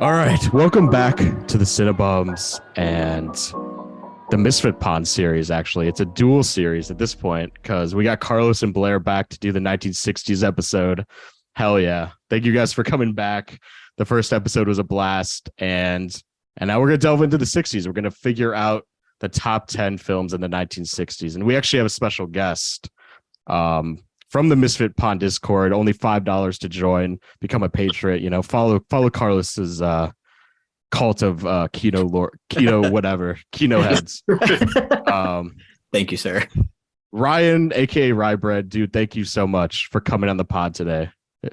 All right, welcome back to the Cinebums and the Misfit Pond series. Actually, it's a dual series at this point because we got Carlos and Blaire back to do the 1960s episode. Hell yeah! Thank you guys for coming back. The first episode was a blast, and now we're gonna delve into the 60s. We're gonna figure out the top 10 films in the 1960s, and we actually have a special guest. From the Misfit Pond Discord, only $5 to join, become a patriot, follow Carlos's cult of Kino heads. Thank you, sir. Ryan, aka Rybread, dude, thank you so much for coming on the pod today.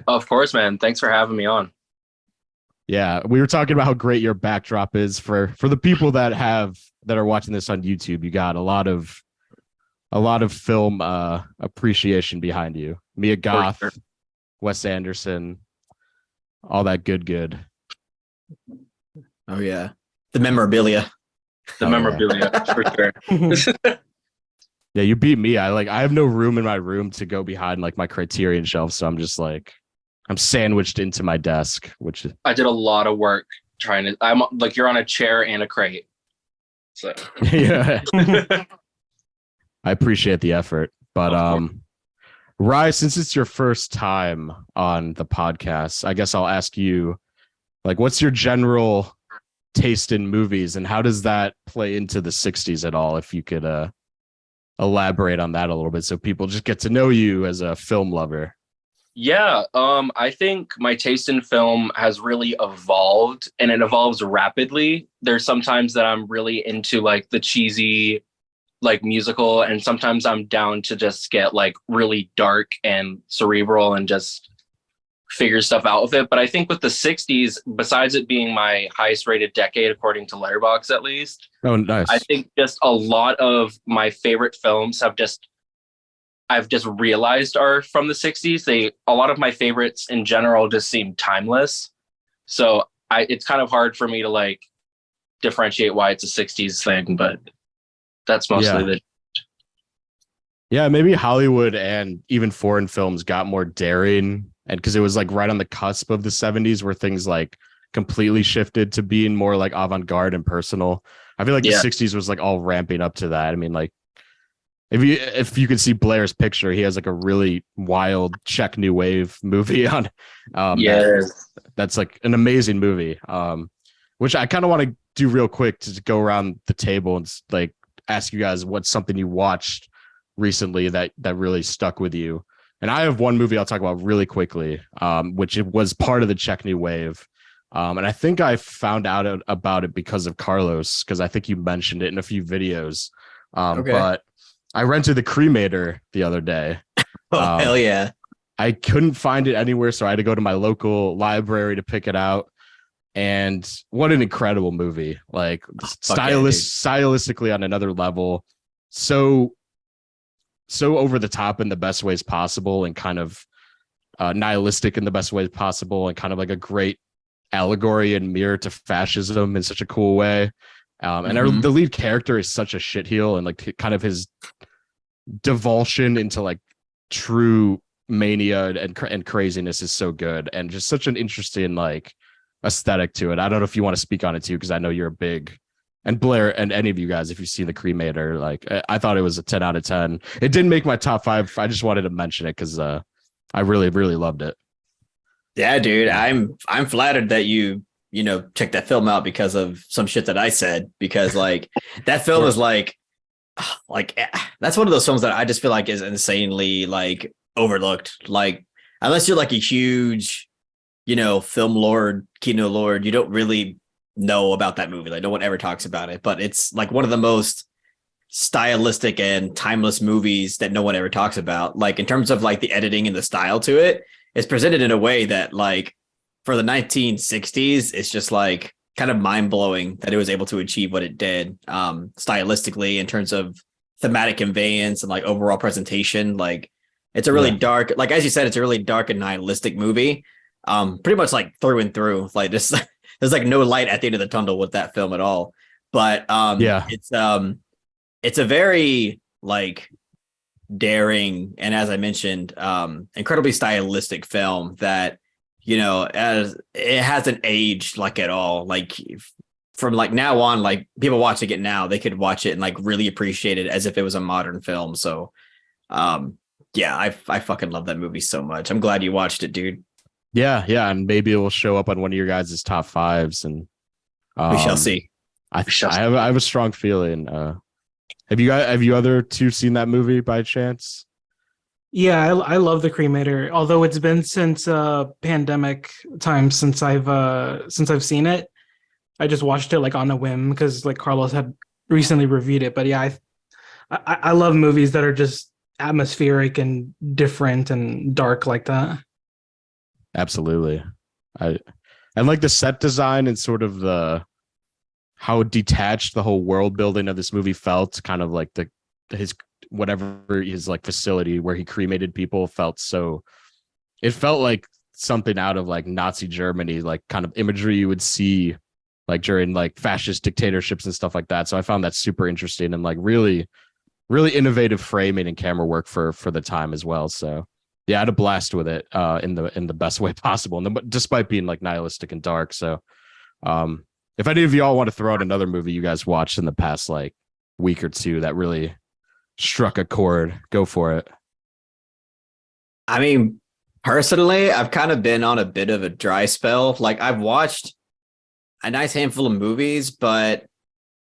Of course, man. Thanks for having me on. Yeah, we were talking about how great your backdrop is for the people that are watching this on YouTube. You got a lot of film appreciation behind you. Mia Goth, sure. Wes Anderson, all that good. Oh yeah, the memorabilia. Yeah. For sure. Yeah, you beat me. I have no room in my room to go behind like my Criterion shelf, so I'm just like I'm sandwiched into my desk, which I did a lot of work I'm like you're on a chair and a crate. So yeah. I appreciate the effort, but Rye, since it's your first time on the podcast, I guess I'll ask you, like, what's your general taste in movies, and how does that play into the 60s at all? If you could elaborate on that a little bit, so people just get to know you as a film lover. Yeah, I think my taste in film has really evolved, and it evolves rapidly. There's sometimes that I'm really into like the cheesy like musical, and sometimes I'm down to just get like really dark and cerebral and just figure stuff out with it. But I think with the 60s, besides it being my highest rated decade according to Letterboxd at least, oh nice, I think just a lot of my favorite films I've just realized are from the 60s. A lot of my favorites in general just seem timeless, so it's kind of hard for me to like differentiate why it's a 60s thing, but that's mostly maybe Hollywood and even foreign films got more daring, and because it was like right on the cusp of the 70s where things like completely shifted to being more like avant-garde and personal. I feel like the 60s was like all ramping up to that. I mean, like if you can see Blaire's picture, he has like a really wild Czech New Wave movie on that's like an amazing movie, which I kind of want to do real quick to go around the table and like ask you guys what's something you watched recently that really stuck with you. And I have one movie I'll talk about really quickly, which it was part of the Czech New Wave. And I think I found out about it because of Carlos, because I think you mentioned it in a few videos. But I rented The Cremator the other day. Hell yeah. I couldn't find it anywhere, so I had to go to my local library to pick it out. And what an incredible movie. Like stylistically on another level. So over the top in the best ways possible, and kind of nihilistic in the best ways possible, and kind of like a great allegory and mirror to fascism in such a cool way. And the lead character is such a shitheel, and like kind of his devolsion into like true mania and craziness is so good, and just such an interesting like aesthetic to it. I don't know if you want to speak on it too, because I know you're a big, and Blaire and any of you guys, if you've seen The Cremator, like I thought it was a 10 out of 10. It didn't make my top 5. I just wanted to mention it because I really loved it. Yeah, dude, I'm flattered that you check that film out because of some shit that I said, because like that film is like that's one of those films that I just feel like is insanely like overlooked. Like unless you're like a huge film lord, kino lord, you don't really know about that movie. Like no one ever talks about it, but it's like one of the most stylistic and timeless movies that no one ever talks about. Like in terms of like the editing and the style to it, it's presented in a way that like for the 1960s, it's just like kind of mind blowing that it was able to achieve what it did stylistically in terms of thematic conveyance and like overall presentation. Like it's a really dark, like as you said, it's a really dark and nihilistic movie. Pretty much like through and through. Like there's like no light at the end of the tunnel with that film at all. But it's a very like daring and, as I mentioned, incredibly stylistic film that as it hasn't aged like at all. Like from like now on, like people watching it now, they could watch it and like really appreciate it as if it was a modern film. So, yeah, I fucking love that movie so much. I'm glad you watched it, dude. Yeah, and maybe it will show up on one of your guys' top fives, and we shall see. I have a strong feeling. Have you other two seen that movie by chance? Yeah, I love The Cremator. Although it's been since pandemic time since I've seen it. I just watched it like on a whim because like Carlos had recently reviewed it. But yeah, I love movies that are just atmospheric and different and dark like that. Absolutely. And like the set design and sort of how detached the whole world building of this movie felt, kind of like his like facility where he cremated people it felt like something out of like Nazi Germany, like kind of imagery you would see like during like fascist dictatorships and stuff like that. So I found that super interesting and like really, really innovative framing and camera work for the time as well. So yeah, I had a blast with it in the best way possible, and despite being like nihilistic and dark. So if any of y'all want to throw out another movie you guys watched in the past like week or two that really struck a chord, go for it. I mean, personally, I've kind of been on a bit of a dry spell. Like I've watched a nice handful of movies, but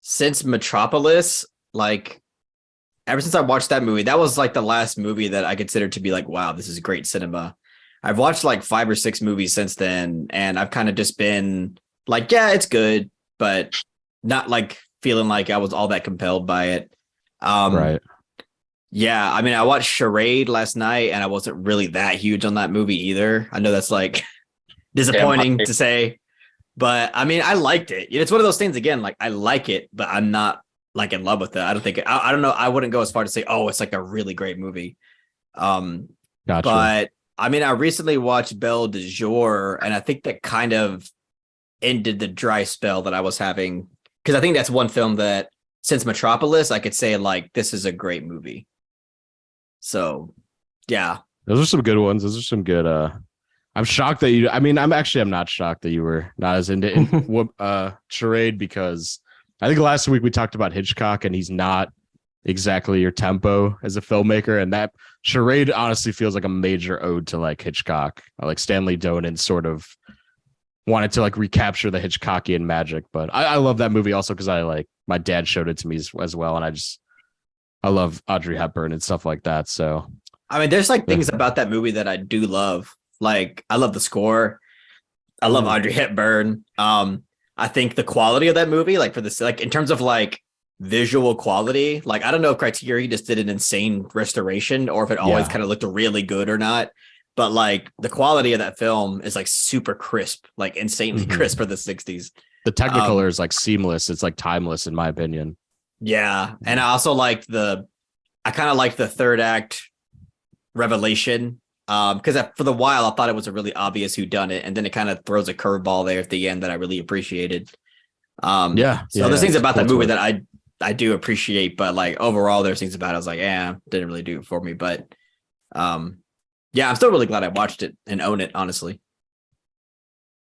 since Metropolis, like ever since I watched that movie, that was like the last movie that I considered to be like, wow, this is great cinema. I've watched like 5 or 6 movies since then, and I've kind of just been like, yeah, it's good, but not like feeling like I was all that compelled by it. Right. Yeah, I mean, I watched Charade last night, and I wasn't really that huge on that movie either. I know that's like disappointing to say, but I mean, I liked it. It's one of those things again, like I like it, but I'm not like in love with it. I don't think I don't know. I wouldn't go as far to say, oh, it's like a really great movie. Gotcha. But I mean, I recently watched Belle de Jour, and I think that kind of ended the dry spell that I was having, because I think that's one film that since Metropolis, I could say like this is a great movie. So, yeah, those are some good ones. Those are some good. I'm shocked that you. I mean, I'm not shocked that you were not as into Charade, because I think last week we talked about Hitchcock, and he's not exactly your tempo as a filmmaker. And that Charade honestly feels like a major ode to like Hitchcock, like Stanley Donen sort of wanted to like recapture the Hitchcockian magic. But I love that movie also because my dad showed it to me as well, and I love Audrey Hepburn and stuff like that. So I mean, there's like things about that movie that I do love. Like I love the score. I love Audrey Hepburn. I think the quality of that movie, like for this, like in terms of like visual quality, like I don't know if Criterion just did an insane restoration or if it always kind of looked really good or not. But like the quality of that film is like super crisp, like insanely crisp for the 60s. The Technicolor is like seamless. It's like timeless in my opinion. Yeah. And I also like I kind of like the third act revelation. Because for the while I thought it was a really obvious whodunit, and then it kind of throws a curveball there at the end that I really appreciated. So there's things about that movie that I do appreciate, but like overall there's things about it I was like, didn't really do it for me. But yeah, I'm still really glad I watched it and own it, honestly.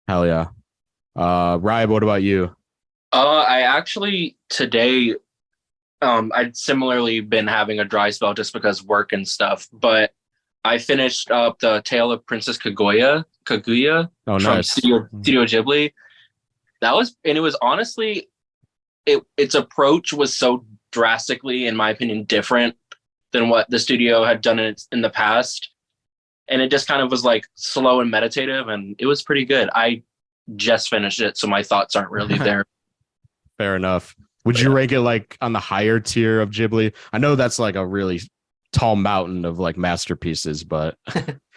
Hell yeah. Ryan, what about you? I actually today I'd similarly been having a dry spell just because work and stuff, but I finished up the Tale of Princess Kaguya from Studio Ghibli. It was honestly, its approach was so drastically, in my opinion, different than what the studio had done in the past. And it just kind of was like slow and meditative, and it was pretty good. I just finished it, so my thoughts aren't really there. Fair enough. Would you rank it like on the higher tier of Ghibli? I know that's like a really tall mountain of like masterpieces, but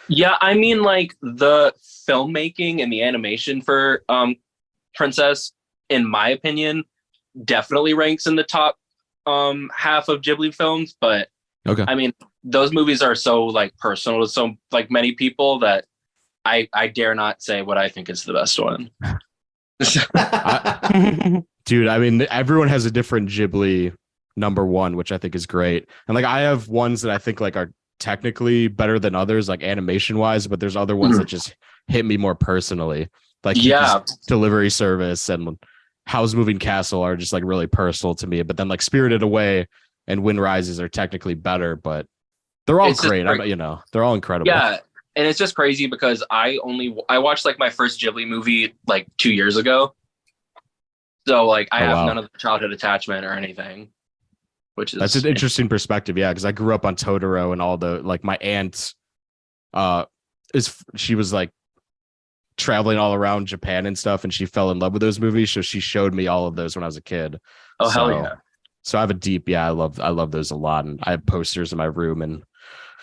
yeah, I mean, like the filmmaking and the animation for Princess, in my opinion, definitely ranks in the top half of Ghibli films. But okay, I mean, those movies are so like personal to so like many people that I dare not say what I think is the best one. Dude, I mean, everyone has a different Ghibli number one, which I think is great. And like I have ones that I think like are technically better than others, like animation wise, but there's other ones that just hit me more personally. Like Delivery Service and Howl's Moving Castle are just like really personal to me. But then like Spirited Away and Wind Rises are technically better, but they're all great. They're all incredible. Yeah. And it's just crazy because I watched like my first Ghibli movie like 2 years ago. So like I have none of the childhood attachment or anything, which is that's an interesting perspective. Yeah, because I grew up on Totoro and all the like my aunt she was like traveling all around Japan and stuff, and she fell in love with those movies. So she showed me all of those when I was a kid. Oh, hell yeah. So I have a deep, I love those a lot. And I have posters in my room and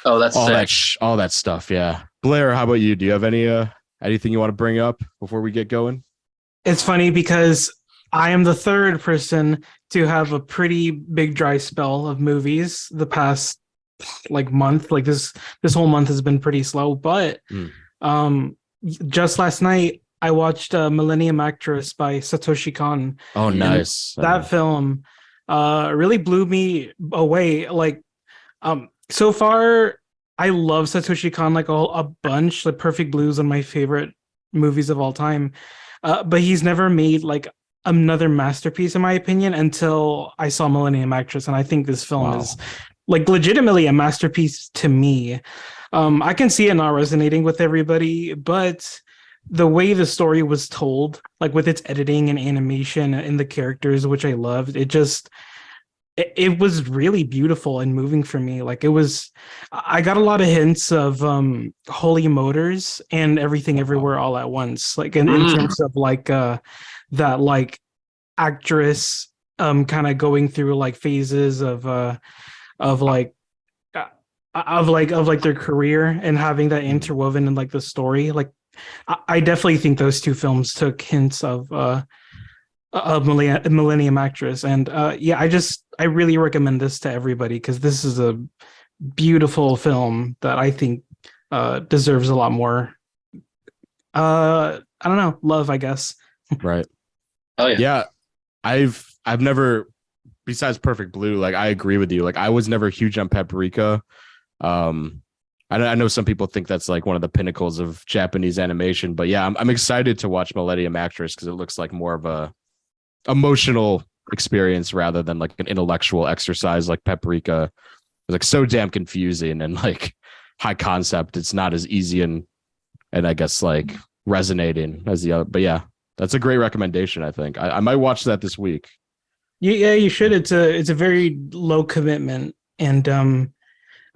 that's all that stuff. Yeah. Blaire, how about you? Do you have anything you want to bring up before we get going? It's funny because I am the third person to have a pretty big dry spell of movies the past like month. Like this whole month has been pretty slow, but just last night I watched Millennium Actress by Satoshi Kon. Oh, nice. That film really blew me away. Like so far I love Satoshi Kon like a bunch. Like Perfect Blue is one of my favorite movies of all time. But he's never made like another masterpiece in my opinion until I saw Millennium Actress, and I think this film is like legitimately a masterpiece to me. I can see it not resonating with everybody, but the way the story was told, like with its editing and animation and the characters, which I loved, it was really beautiful and moving for me. Like I got a lot of hints of Holy Motors and Everything Everywhere All at Once, like in terms of like that like actress kind of going through like phases of their career and having that interwoven in like the story. Like I definitely think those two films took hints of Millennium Actress, and I really recommend this to everybody because this is a beautiful film that I think deserves a lot more I don't know, love, I guess. Right. Oh yeah. I've never, besides Perfect Blue, like I agree with you. Like I was never huge on Paprika. I know some people think that's like one of the pinnacles of Japanese animation, but yeah, I'm excited to watch Millennium Actress because it looks like more of a emotional experience rather than like an intellectual exercise like Paprika. It's like so damn confusing and like high concept. It's not as easy and I guess like resonating as the other. But yeah, that's a great recommendation. I think I might watch that this week. Yeah, you should. It's a very low commitment, and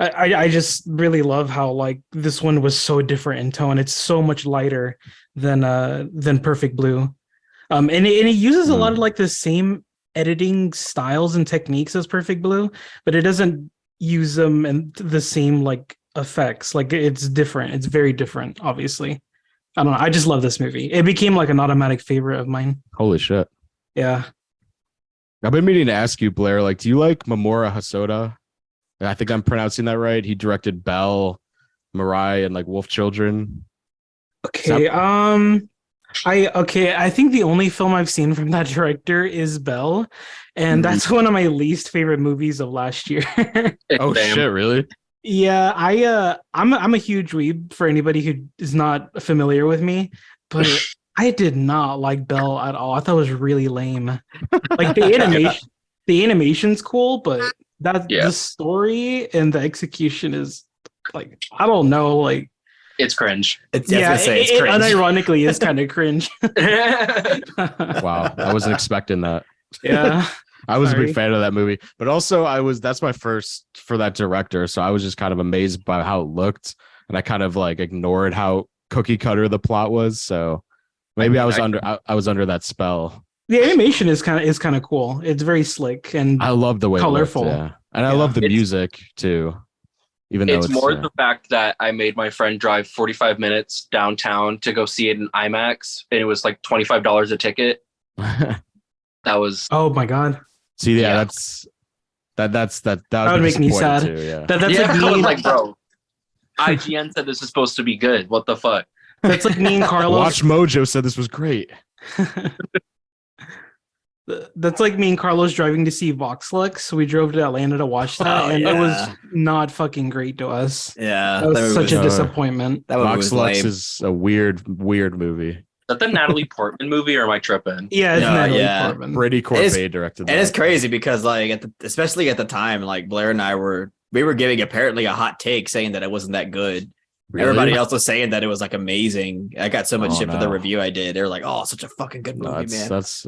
I just really love how like this one was so different in tone. It's so much lighter than Perfect Blue, and it uses a lot of like the same editing styles and techniques as Perfect Blue, but it doesn't use them in the same like effects. Like it's different. It's very different, obviously. I don't know. I just love this movie. It became like an automatic favorite of mine. Holy shit. Yeah. I've been meaning to ask you, Blaire, like, do you like Mamoru Hosoda? I think I'm pronouncing that right. He directed Belle, Mirai, and like Wolf Children. Okay. I think the only film I've seen from that director is Belle, and that's one of my least favorite movies of last year. Oh shit, really? Yeah, I'm a huge weeb for anybody who is not familiar with me, but I did not like Belle at all. I thought it was really lame. Like the animation's cool, but the story and the excation is like, I don't know, like it's cringe. It's cringe. Unironically is kind of cringe. Wow, I wasn't expecting that. Yeah. I was a big fan of that movie, but also that's my first for that director. So I was just kind of amazed by how it looked, and I kind of like ignored how cookie cutter the plot was. So maybe I was under that spell. The animation is kind of cool. It's very slick and I love the way colorful. It looked, yeah. And I love the music too. Even though it's more the fact that I made my friend drive 45 minutes downtown to go see it in IMAX, and it was like $25 a ticket. That was oh my god. See, that would make me sad. Too, yeah. That's like me. Like, bro, IGN said this is supposed to be good. What the fuck? That's like me and Carlos. Watch Mojo said this was great. That's like me and Carlos driving to see Vox Lux. We drove to Atlanta to watch that, and it was not fucking great to us. Yeah, that was such a disappointment. That movie Vox was Lux lame. is a weird movie. Is that the Natalie Portman movie, or am I tripping? Yeah, it's Natalie Portman. Brady Corbet directed that. And it's crazy because like especially at the time, like Blaire and I were giving apparently a hot take saying that it wasn't that good. Really? Everybody else was saying that it was like amazing. I got so much shit for the review I did. They were like, "Oh, such a fucking good movie, man." That's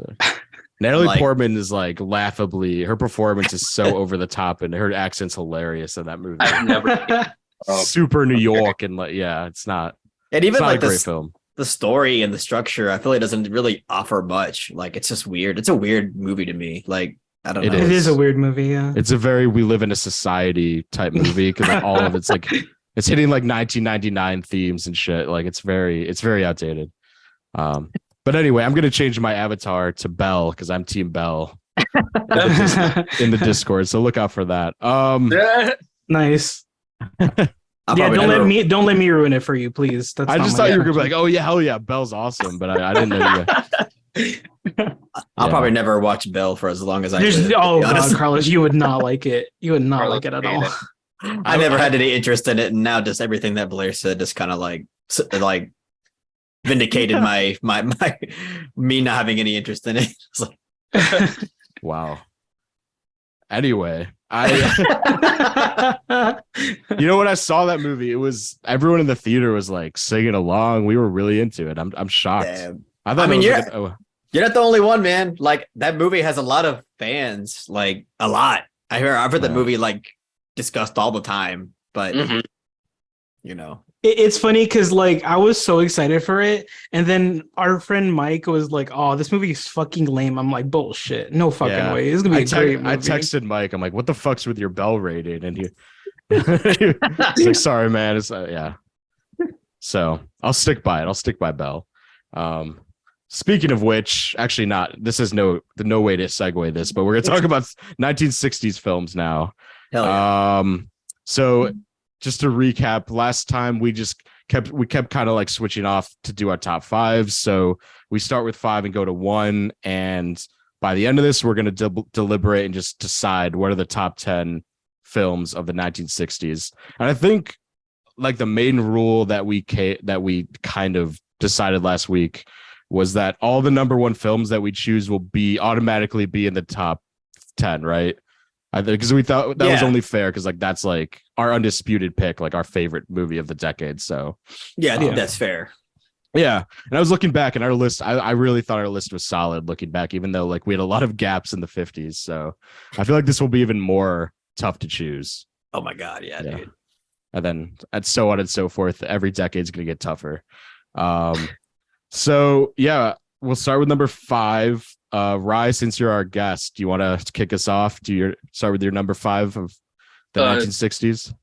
Natalie Portman is like laughably. Her performance is so over the top, and her accent's hilarious in that movie. I've never super New York, and like, yeah, it's not. And even like a great film. The story and the structure, I feel like it doesn't really offer much. Like it's just weird. It's a weird movie to me. Like I don't know. It is a weird movie. Yeah, it's a very we live in a society type movie because like, all of it's like. It's hitting like 1999 themes and shit. Like it's very outdated. But anyway, I'm gonna change my avatar to Belle because I'm Team Belle in the Discord. So look out for that. Nice. Don't let me ruin it for you, please. I just thought you were gonna be like, oh yeah, hell yeah, Belle's awesome, but I didn't know you. I'll probably never watch Belle for as long as I live. Oh god, Carlos, you would not like it. You would not like it at all. I never had any interest in it, and now just everything that Blaire said just kind of like vindicated my me not having any interest in it. Wow. Anyway, you know when I saw that movie, it was everyone in the theater was like singing along. We were really into it. I'm shocked. Damn. You're not the only one, man. Like that movie has a lot of fans, like a lot. I've heard the movie like discussed all the time, but you know, it's funny because like I was so excited for it, and then our friend Mike was like, "Oh, this movie is fucking lame." I'm like, "Bullshit, no fucking way." It's gonna be a great movie. I texted Mike. I'm like, "What the fuck's with your Belle rating?" And he's like, "Sorry, man." It's yeah. So I'll stick by it. I'll stick by Belle. Speaking of which, actually, not. This is no way to segue this, but we're gonna talk about 1960s films now. Hell yeah. So just to recap, last time we kept kind of like switching off to do our top five. So we start with 5 and go to 1, and by the end of this, we're going to deliberate and just decide what are the top 10 films of the 1960s. And I think like the main rule that we kind of decided last week was that all the number 1 films that we choose will automatically be in the top 10, right? Because we thought that was only fair because like that's like our undisputed pick, like our favorite movie of the decade. So yeah, I think that's fair. Yeah, and I was looking back, and our list, I really thought our list was solid looking back, even though like we had a lot of gaps in the 50s. So I feel like this will be even more tough to choose. Oh my god, yeah. Dude. And then and so on and so forth. Every decade's gonna get tougher. So yeah, we'll start with number 5. Rye, since you're our guest, do you want to kick us off? Start with your number 5 of the 1960s?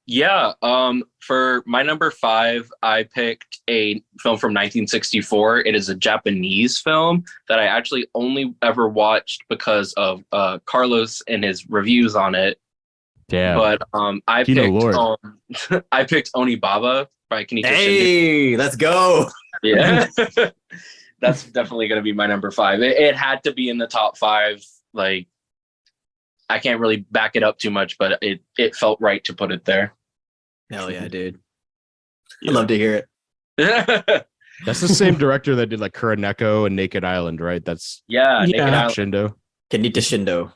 Yeah. For my number 5, I picked a film from 1964. It is a Japanese film that I actually only ever watched because of Carlos and his reviews on it. Damn. But I picked Onibaba by Kenichi Shindo. Hey, let's go. Yeah. That's definitely going to be my number 5. It had to be in the top 5. Like, I can't really back it up too much, but it felt right to put it there. Hell yeah, dude. I'd love to hear it. That's the same director that did like Kuroneko and Naked Island, right? Naked Island. Shindo. Kenichi Shindo.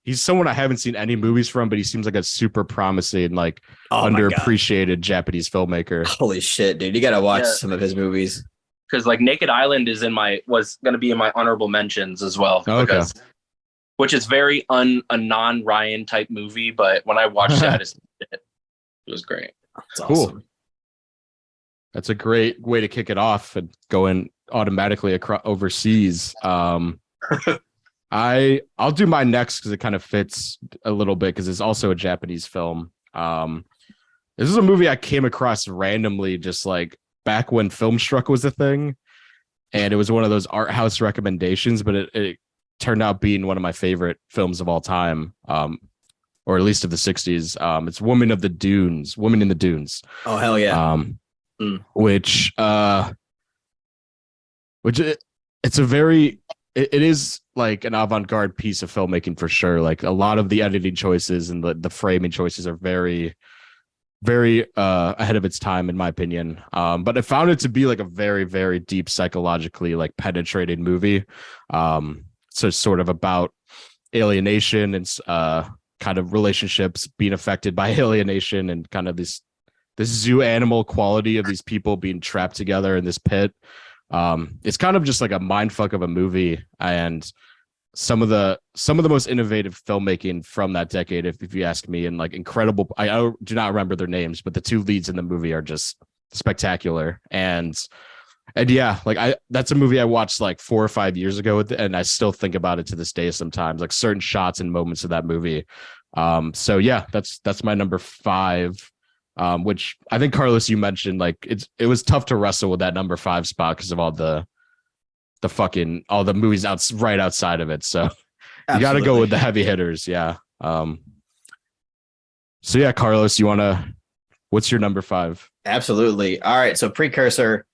He's someone I haven't seen any movies from, but he seems like a super promising, like underappreciated Japanese filmmaker. Holy shit, dude. You got to watch some of his movies. Because like Naked Island was going to be in my honorable mentions as well. Okay. Which is very a non-Ryan type movie, but when I watched it was great. That's cool. Awesome. That's a great way to kick it off and going automatically across overseas. I'll do mine next because it kind of fits a little bit because it's also a Japanese film. This is a movie I came across randomly, just like back when Filmstruck was a thing, and it was one of those art house recommendations, but it turned out being one of my favorite films of all time, or at least of the 60s. It's Woman in the Dunes. Oh hell yeah. Which it's it is like an avant-garde piece of filmmaking for sure. Like a lot of the editing choices and the framing choices are very, very ahead of its time, in my opinion. But I found it to be like a very, very deep psychologically like penetrating movie. So it's sort of about alienation and kind of relationships being affected by alienation and kind of this zoo animal quality of these people being trapped together in this pit. It's kind of just like a mind fuck of a movie, and some of the most innovative filmmaking from that decade, if you ask me, and like incredible. I do not remember their names, but the two leads in the movie are just spectacular. And yeah, like that's a movie I watched like 4 or 5 years ago, and I still think about it to this day sometimes, like certain shots and moments of that movie. So yeah, that's my number 5. Which I think, Carlos, you mentioned, like it was tough to wrestle with that number 5 spot because of all the movies right outside of it. So you got to go with the heavy hitters. Yeah. So yeah, Carlos, what's your number 5? Absolutely. All right. So precursor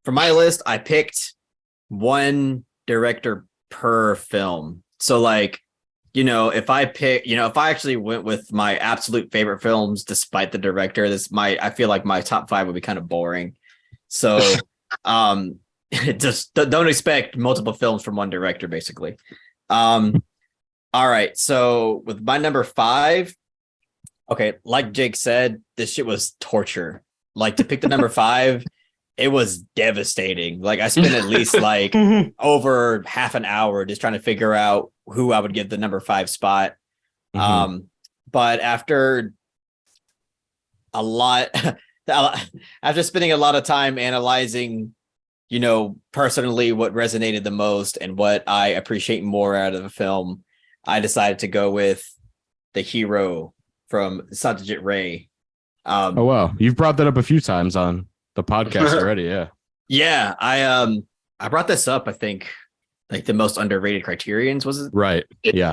for my list, I picked one director per film. So like, if I actually went with my absolute favorite films, despite the director, I feel like my top 5 would be kind of boring. So, just don't expect multiple films from one director, basically. All right. So with my number 5, okay, like Jake said, this shit was torture. Like to pick the number 5, it was devastating. Like I spent at least like over half an hour just trying to figure out who I would give the number 5 spot. But after spending a lot of time analyzing, personally what resonated the most and what I appreciate more out of the film, I decided to go with The Hero from Satyajit Ray. Oh wow, you've brought that up a few times on the podcast already. Yeah. I brought this up, I think, like the most underrated Criterions, was it? Right. Yeah.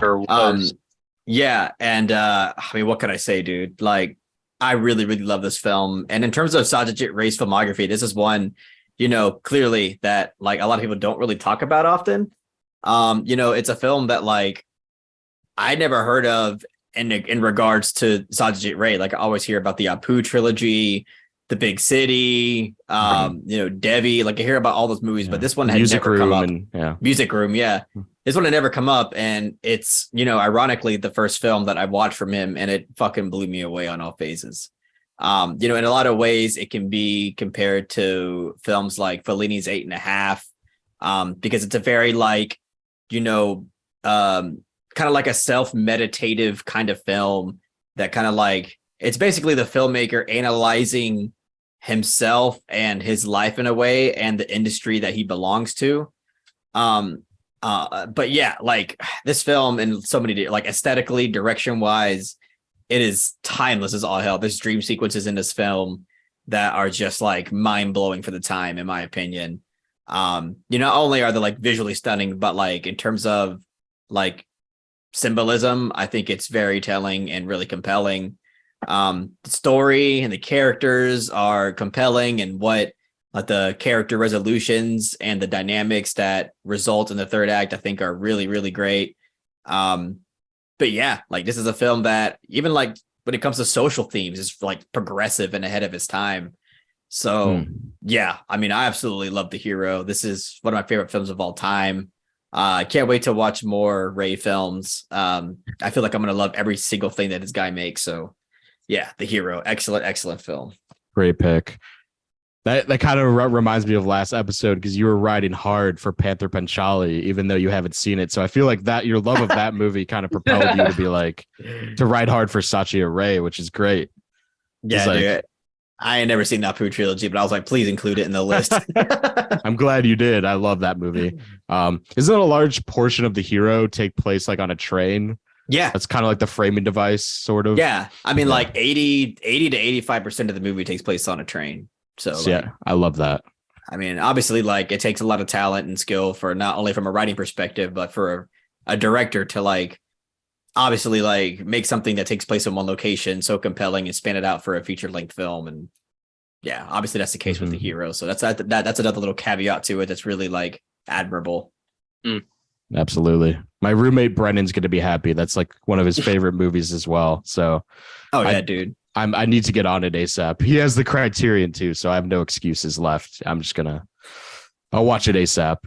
Yeah. And I mean, what can I say, dude? Like, I really, really love this film. And in terms of Satyajit Ray's filmography, this is one, clearly that like a lot of people don't really talk about often. It's a film that like I never heard of in regards to Satyajit Ray. Like I always hear about the Apu trilogy, The Big City, Devi. Like I hear about all those movies, but this one had never come up. Music Room, yeah. This one had never come up, and it's ironically the first film that I watched from him, and it fucking blew me away on all phases. In a lot of ways, it can be compared to films like Fellini's 8.5, because it's a very like, kind of like a self-meditative kind of film that kind of like, it's basically the filmmaker analyzing himself and his life in a way and the industry that he belongs to. But yeah, like this film in so many, like aesthetically, direction wise, it is timeless as all hell. There's dream sequences in this film that are just like mind blowing for the time, in my opinion. Not only are they like visually stunning, but like in terms of like symbolism, I think it's very telling and really compelling. The story and the characters are compelling, and what the character resolutions and the dynamics that result in the third act, I think, are really, really great. But yeah, like this is a film that even like when it comes to social themes is like progressive and ahead of its time. So yeah, I mean, I absolutely love The Hero. This is one of my favorite films of all time. I can't wait to watch more Ray films. I feel like I'm going to love every single thing that this guy makes. So yeah, The Hero, excellent film. Great pick. That kind of reminds me of last episode, because you were riding hard for Panther Panchali, even though you haven't seen it. So I feel like that your love of that movie kind of propelled you to be like, to ride hard for Satyajit Ray, which is great. Yeah, like, dude, I ain't never seen that Apu trilogy, but I was like, please include it in the list. I'm glad you did. I love that movie. Isn't a large portion of The Hero take place like on a train? Yeah. That's kind of like the framing device, sort of. Yeah. I mean, like 80 to 85% of the movie takes place on a train. So like, yeah, I love that. I mean, obviously, like it takes a lot of talent and skill for not only from a writing perspective, but for a director to like obviously like make something that takes place in one location so compelling and span it out for a feature length film. And yeah, obviously that's the case with The Hero. So that's another little caveat to it that's really like admirable. Absolutely. My roommate Brennan's going to be happy. That's like one of his favorite movies as well. So, Oh yeah, dude. I need to get on it ASAP. He has the Criterion too, so I have no excuses left. I'll watch it ASAP.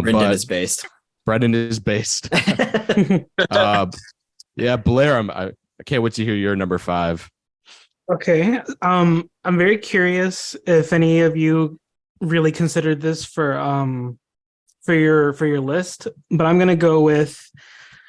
Brendan is based. Brendan is based. Yeah, Blaire, I can't wait to hear your number 5. Okay. I'm very curious if any of you really considered this for your list, but I'm gonna go with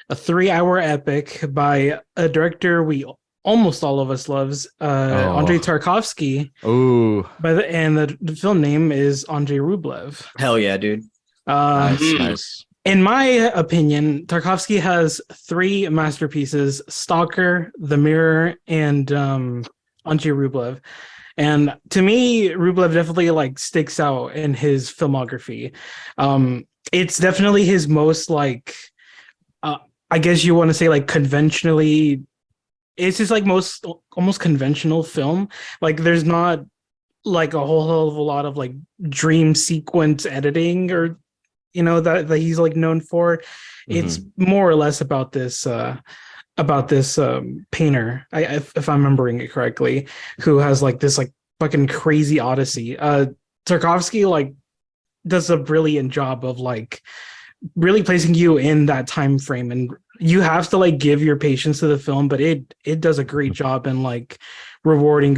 a 3-hour epic by a director we almost all of us loves, Andrei Tarkovsky. Oh, And the film name is Andrei Rublev. Hell yeah, dude. nice. In my opinion, Tarkovsky has 3 masterpieces: Stalker, The Mirror, and Andrei Rublev. And to me, Rublev definitely like sticks out in his filmography. It's definitely his most like, I guess you want to say like conventionally. It's his like most almost conventional film. Like there's not like a whole hell of a lot of like dream sequence editing or that he's like known for. It's more or less about this painter, if I'm remembering it correctly, who has like this like fucking crazy odyssey. Tarkovsky like does a brilliant job of like really placing you in that time frame, and you have to like give your patience to the film, but it does a great job in like rewarding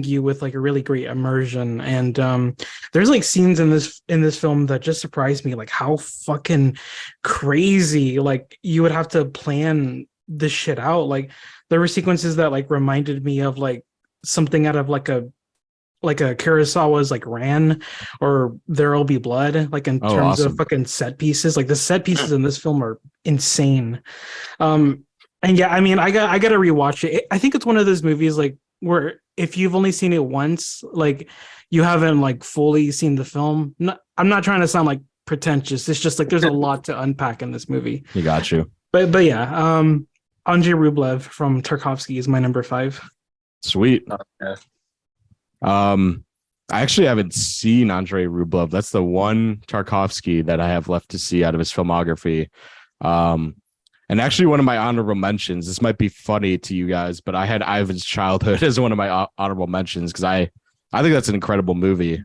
you with like a really great immersion. And there's like scenes in this film that just surprised me, like how fucking crazy like you would have to plan this shit out. Like there were sequences that like reminded me of like something out of like a Kurosawa's like Ran or There'll Be Blood, like in terms of fucking set pieces. Like the set pieces in this film are insane. And yeah, I mean, I got to rewatch it. I think it's one of those movies like where if you've only seen it once, like you haven't like fully seen the film. I'm not trying to sound like pretentious. It's just like there's a lot to unpack in this movie. You got you. But yeah, Andrei Rublev from Tarkovsky is my number 5. Sweet. Okay. I actually haven't seen Andrei Rublev. That's the one Tarkovsky that I have left to see out of his filmography. And actually one of my honorable mentions, this might be funny to you guys, but I had Ivan's Childhood as one of my honorable mentions because I think that's an incredible movie.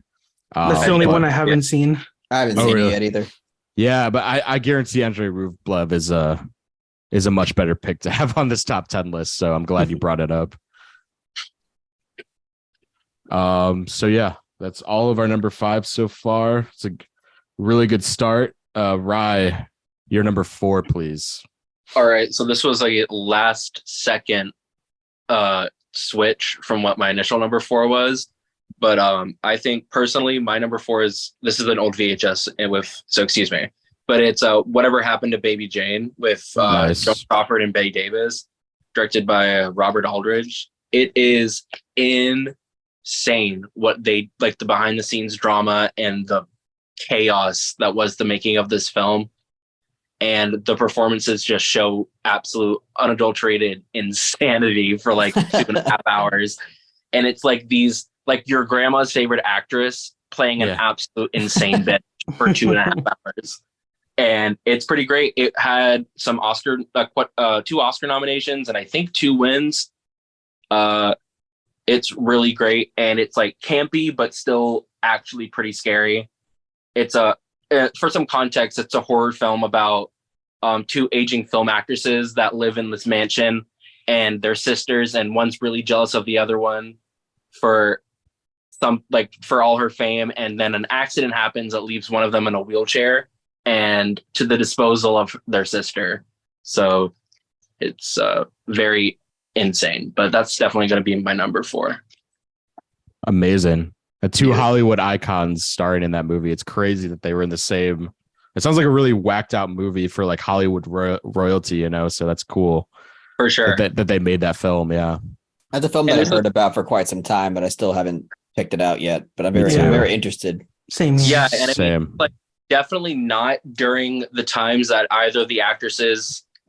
That's the only one I haven't seen. I haven't seen it yet either. Yeah, but I guarantee Andrei Rublev is a much better pick to have on this top 10 list. So I'm glad you brought it up. So yeah, that's all of our number 5 so far. It's a really good start. Rye, your number 4, please. All right, so this was a last second switch from what my initial number 4 was, but I think personally my number 4 is, this is an old VHS excuse me, but it's Whatever Happened to Baby Jane with Nice. Joan Crawford and Betty Davis, directed by Robert Aldridge. It is insane what they like, the behind the scenes drama and the chaos that was the making of this film, and the performances just show absolute unadulterated insanity for like 2.5 hours. And it's like these, like your grandma's favorite actress playing an absolute insane bitch for 2.5 hours. And it's pretty great. It had some Oscar, 2 Oscar nominations and I think 2 wins. It's really great, and it's like campy, but still actually pretty scary. It's for some context, it's a horror film about 2 aging film actresses that live in this mansion, and they're sisters, and one's really jealous of the other one for all her fame, and then an accident happens that leaves one of them in a wheelchair and to the disposal of their sister. So it's very insane, but that's definitely going to be my number 4. Amazing. 2 Hollywood icons starring in that movie. It's crazy that they were in the same. It sounds like a really whacked out movie for like Hollywood royalty, so that's cool. For sure. That they made that film. Yeah. That's a film that I've heard about for quite some time, but I still haven't picked it out yet. But I'm very interested. Same. Yeah. And Same. I mean, like, definitely not during the times that either the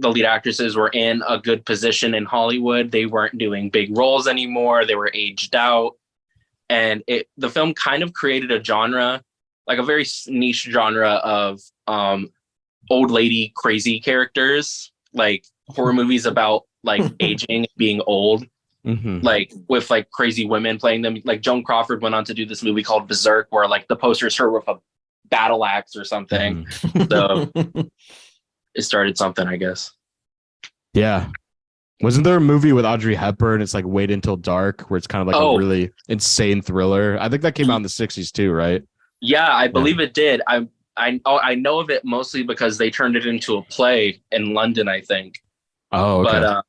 lead actresses were in a good position in Hollywood. They weren't doing big roles anymore. They were aged out. And the film kind of created a genre, like a very niche genre of old lady crazy characters, like horror movies about like aging, being old, like with like crazy women playing them. Like Joan Crawford went on to do this movie called Berserk, where like the poster is her with a battle axe or something. So it started something, I guess. Yeah. Wasn't there a movie with Audrey Hepburn? It's like Wait Until Dark, where it's kind of like a really insane thriller. I think that came out in the 60s too, right? Yeah, I believe it did. I know of it mostly because they turned it into a play in London, I think. Oh, okay. But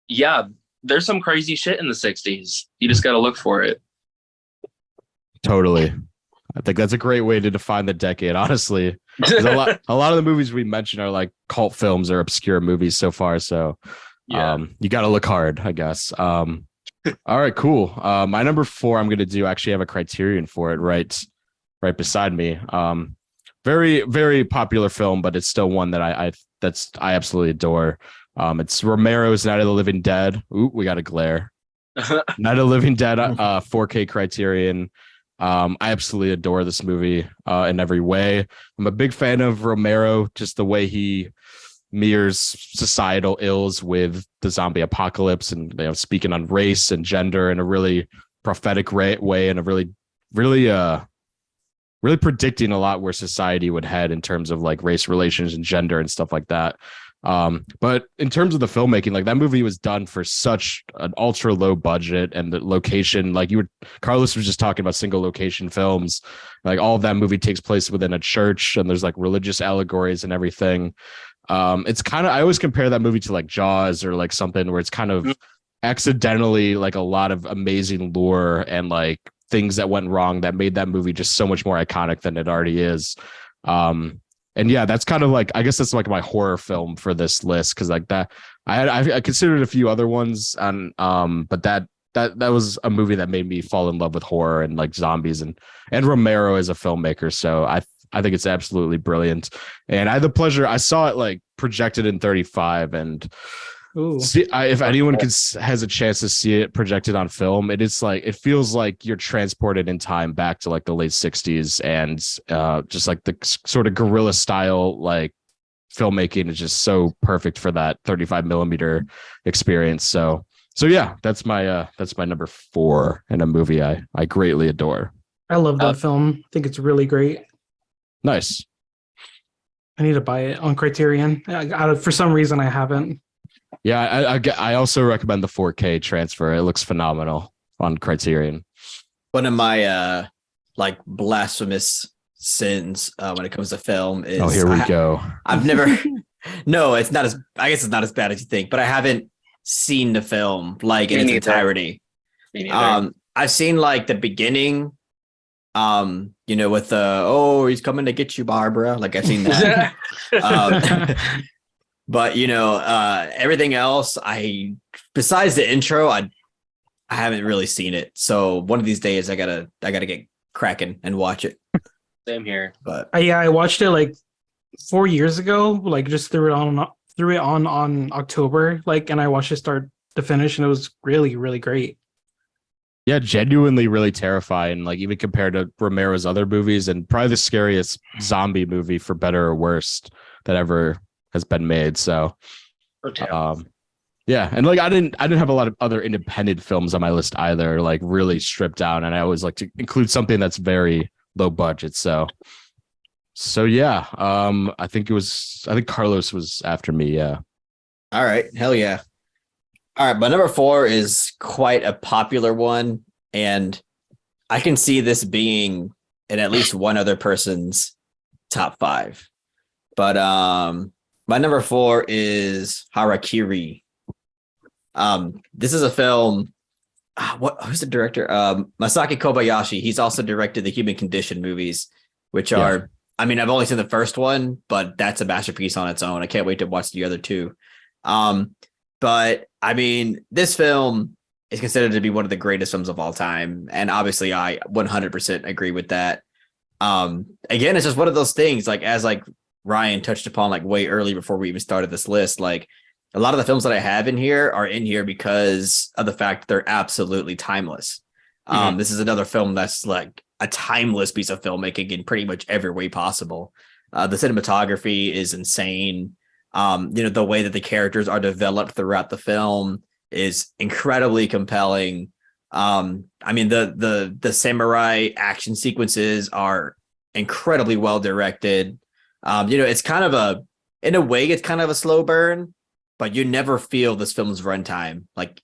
yeah, there's some crazy shit in the 60s. You just got to look for it. Totally. I think that's a great way to define the decade, honestly. A lot of the movies we mentioned are like cult films or obscure movies so far. So you got to look hard, I guess. All right, cool. My number 4, I'm going to do actually have a criterion for it right beside me. Very, very popular film, but it's still one that I absolutely adore. It's Romero's Night of the Living Dead. Ooh, we got a glare. Night of the Living Dead, 4K criterion. I absolutely adore this movie in every way. I'm a big fan of Romero, just the way he mirrors societal ills with the zombie apocalypse, and speaking on race and gender in a really prophetic way, and a really predicting a lot where society would head in terms of like race relations and gender and stuff like that. But in terms of the filmmaking, like that movie was done for such an ultra low budget, and the location, like Carlos was just talking about single location films, like all of that movie takes place within a church, and there's like religious allegories and everything. It's kind of, I always compare that movie to like Jaws or like something where it's kind of accidentally like a lot of amazing lore and like things that went wrong that made that movie just so much more iconic than it already is. And yeah, that's kind of like, I guess that's like my horror film for this list, because like that I considered a few other ones, and but that was a movie that made me fall in love with horror and like zombies and Romero as a filmmaker. So I think it's absolutely brilliant. And I had the pleasure, I saw it like projected in 35, and if anyone has a chance to see it projected on film, it feels like you're transported in time back to like the late 60s, and just like the sort of guerrilla style like filmmaking is just so perfect for that 35 millimeter experience. So yeah, that's my number 4 in a movie I greatly adore. I love that film. I think it's really great. Nice. I need to buy it on Criterion. For some reason, I haven't. Yeah, I also recommend the 4K transfer. It looks phenomenal on Criterion. One of my like blasphemous sins when it comes to film is here we go. I've never no, it's not as, I guess it's not as bad as you think, but I haven't seen the film like in its entirety. I've seen like the beginning, with the he's coming to get you, Barbara. Like I've seen that. But everything else, besides the intro, I haven't really seen it. So one of these days I gotta get cracking and watch it. Same here. But I watched it like 4 years ago, like just threw it on October, like, and I watched it start to finish, and it was really, really great. Yeah, genuinely really terrifying, like even compared to Romero's other movies, and probably the scariest zombie movie, for better or worse, that ever has been made. So yeah, and like I didn't have a lot of other independent films on my list either, like really stripped down, and I always like to include something that's very low budget. So yeah, I think Carlos was after me. Yeah. All right, hell yeah. All right, my number 4 is quite a popular one, and I can see this being in at least one other person's top 5. But my number 4 is Harakiri. This is a film. Who's the director? Masaki Kobayashi. He's also directed the Human Condition movies, which are, I mean, I've only seen the first one, but that's a masterpiece on its own. I can't wait to watch the other 2. But I mean, this film is considered to be one of the greatest films of all time. And obviously I 100% agree with that. Again, it's just one of those things, like, as like Ryan touched upon like way early before we even started this list, like a lot of the films that I have in here are in here because of the fact that they're absolutely timeless. This is another film that's like a timeless piece of filmmaking in pretty much every way possible. The cinematography is insane. The way that the characters are developed throughout the film is incredibly compelling. The samurai action sequences are incredibly well directed. It's kind of in a way, it's kind of a slow burn, but you never feel this film's runtime, like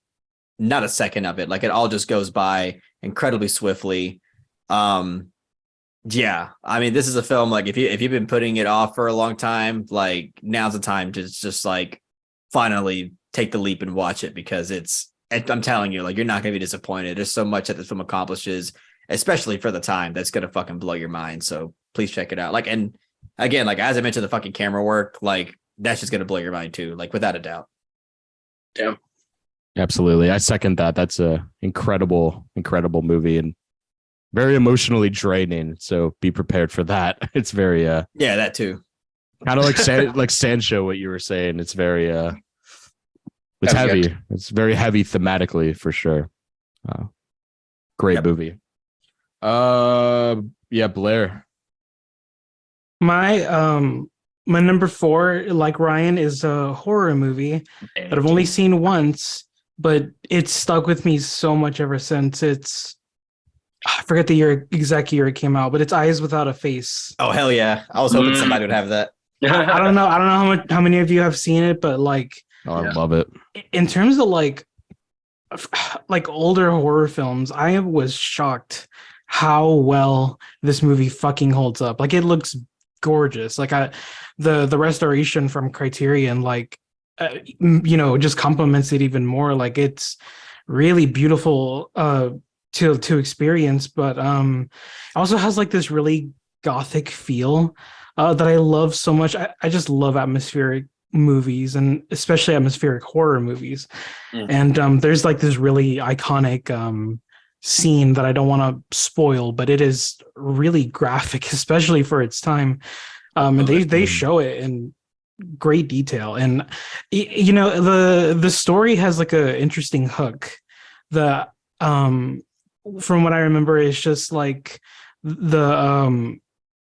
not a second of it. Like it all just goes by incredibly swiftly. This is a film, like if you've been putting it off for a long time, like now's the time to just like finally take the leap and watch it, because I'm telling you, like, you're not going to be disappointed. There's so much that the film accomplishes, especially for the time, that's going to fucking blow your mind. So please check it out. Like, and again, like, as I mentioned, the fucking camera work, like, that's just going to blow your mind too, like, without a doubt. Yeah. Absolutely. I second that. That's a incredible movie and very emotionally draining. So be prepared for that. It's very, that too. Kind of like Sancho, what you were saying. It's very, it's heavy. It's very heavy thematically for sure. Great movie. Blaire. My number 4, like Ryan, is a horror movie that I've only seen once, but it's stuck with me so much ever since. I forget the exact year it came out, but it's Eyes Without a Face. Oh hell yeah! I was hoping somebody would have that. I don't know how many of you have seen it, but like, I love it. In terms of like older horror films, I was shocked how well this movie fucking holds up. Like, it looks gorgeous. Like, the restoration from Criterion, like, just complements it even more. Like, it's really beautiful to experience, but also has like this really gothic feel that I love so much. I just love atmospheric movies, and especially atmospheric horror movies. And there's like this really iconic scene that I don't want to spoil, but it is really graphic, especially for its time. And they show it in great detail, and the story has like a interesting hook. From what I remember, it's just like the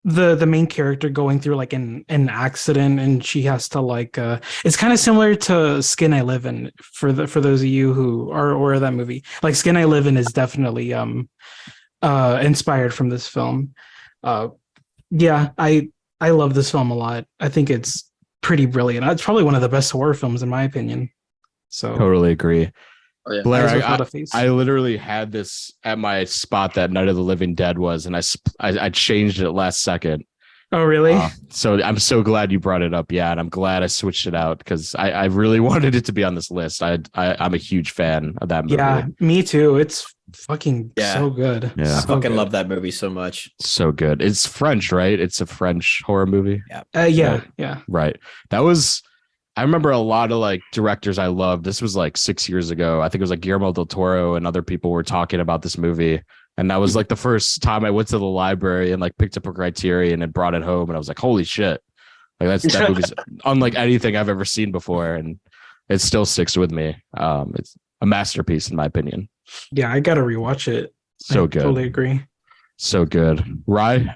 main character going through like an accident, and she has to like it's kind of similar to Skin I Live In, for those of you who are aware of that movie. Like, Skin I Live In is definitely inspired from this film. I love this film a lot. I think it's pretty brilliant. It's probably one of the best horror films in my opinion. So totally agree. Oh, yeah. Blaire, I literally had this at my spot that Night of the Living Dead was, and I changed it last second. Oh, really? So I'm so glad you brought it up. Yeah, and I'm glad I switched it out, because I really wanted it to be on this list. I'm a huge fan of that movie. Yeah, me too. It's fucking so good. Yeah, I fucking love that movie so much. So good. It's French, right? It's a French horror movie. Yeah. Right. I remember a lot of like directors I loved. This was like 6 years ago. I think it was like Guillermo del Toro and other people were talking about this movie. And that was like the first time I went to the library and like picked up a Criterion and brought it home. And I was like, holy shit. Like, that movie's unlike anything I've ever seen before. And it still sticks with me. It's a masterpiece in my opinion. Yeah, I got to rewatch it. So good. Totally agree. So good. Rye?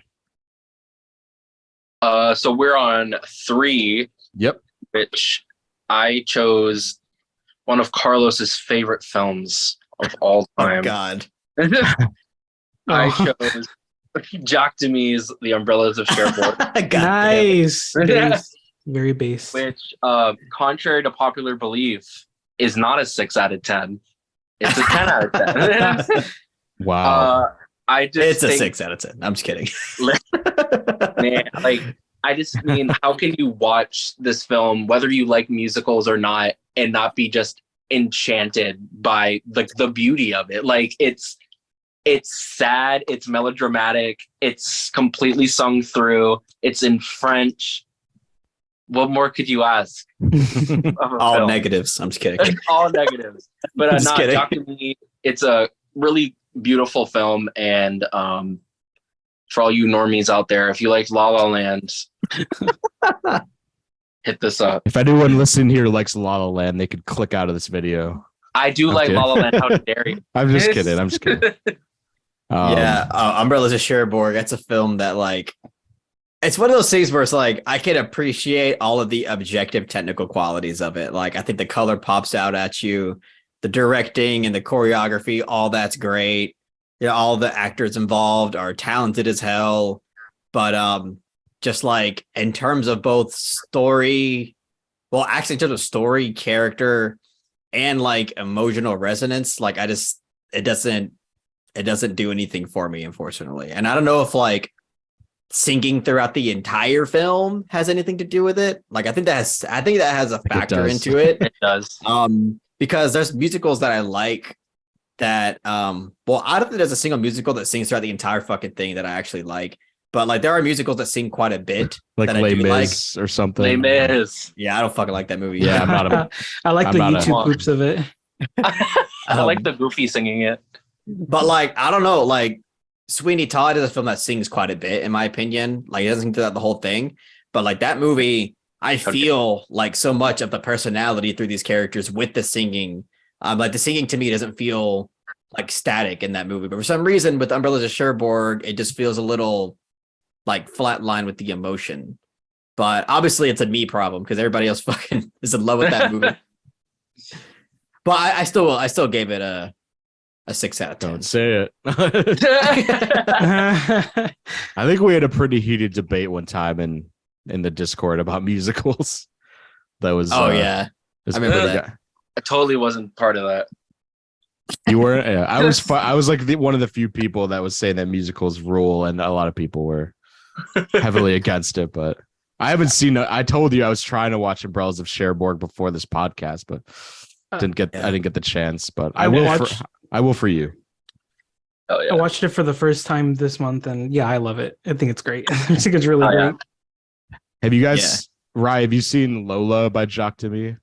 So we're on 3. Yep. Which I chose one of Carlos's favorite films of all time. Oh God. I chose Jacques Demy's The Umbrellas of Cherbourg. Nice. Very base. Which, contrary to popular belief, is not a 6 out of 10. It's a 10 out of 10. Wow. It's a 6 out of 10. I'm just kidding. Man, like, I just mean, how can you watch this film, whether you like musicals or not, and not be just enchanted by the beauty of it? Like, it's sad, it's melodramatic, it's completely sung through, it's in French. What more could you ask? All film? Negatives. I'm just kidding. All negatives. But Just kidding. Dr. Me, it's a really beautiful film, and for all you normies out there, if you like La La Land, hit this up. If anyone listening here likes La La Land, they could click out of this video. I do like La La Land. How dare you? I'm just kidding. Umbrellas of Cherbourg. That's a film that, like, It's one of those things where it's like I can appreciate all of the objective technical qualities of it. Like I think the color pops out at you, the directing and the choreography, all that's great. You know, all the actors involved are talented as hell. But just like in terms of both story, well, actually in terms of story, character, and like emotional resonance, like it doesn't do anything for me, unfortunately. And I don't know if like singing throughout the entire film has anything to do with it. Like I think that has a factor into it. It does. Because there's musicals that I like that well, I don't think there's a single musical that sings throughout the entire fucking thing that I actually like. But like there are musicals that sing quite a bit. Like that Les I do Mis or something. Les Mis. Yeah, I don't fucking like that movie. Yeah, I'm not a I like I'm the not a- YouTube groups of it. I like the Goofy singing it. But like, I don't know, like Sweeney Todd is a film that sings quite a bit, in my opinion. Like, it doesn't sing throughout the whole thing, but like that movie, I feel like so much of the personality through these characters with the singing. Like the singing to me doesn't feel like static in that movie, but for some reason with Umbrellas of Cherbourg, it just feels a little like flatline with the emotion. But obviously, it's a me problem because everybody else fucking is in love with that movie. But I still gave it a 6 out of 10. Don't say it. I think we had a pretty heated debate one time in the Discord about musicals. That was yeah, I remember that. I totally wasn't part of that. You weren't. Yeah, I was. I was like one of the few people that was saying that musicals rule, and a lot of people were heavily against it. But I haven't seen. I told you I was trying to watch Umbrellas of Cherbourg before this podcast, but I didn't get the chance. But I will. I will for you. Oh yeah. I watched it for the first time this month, and yeah, I love it. I think it's great. I think it's really great. Yeah. Have you guys, Rye? Have you seen Lola by Jacques Demy?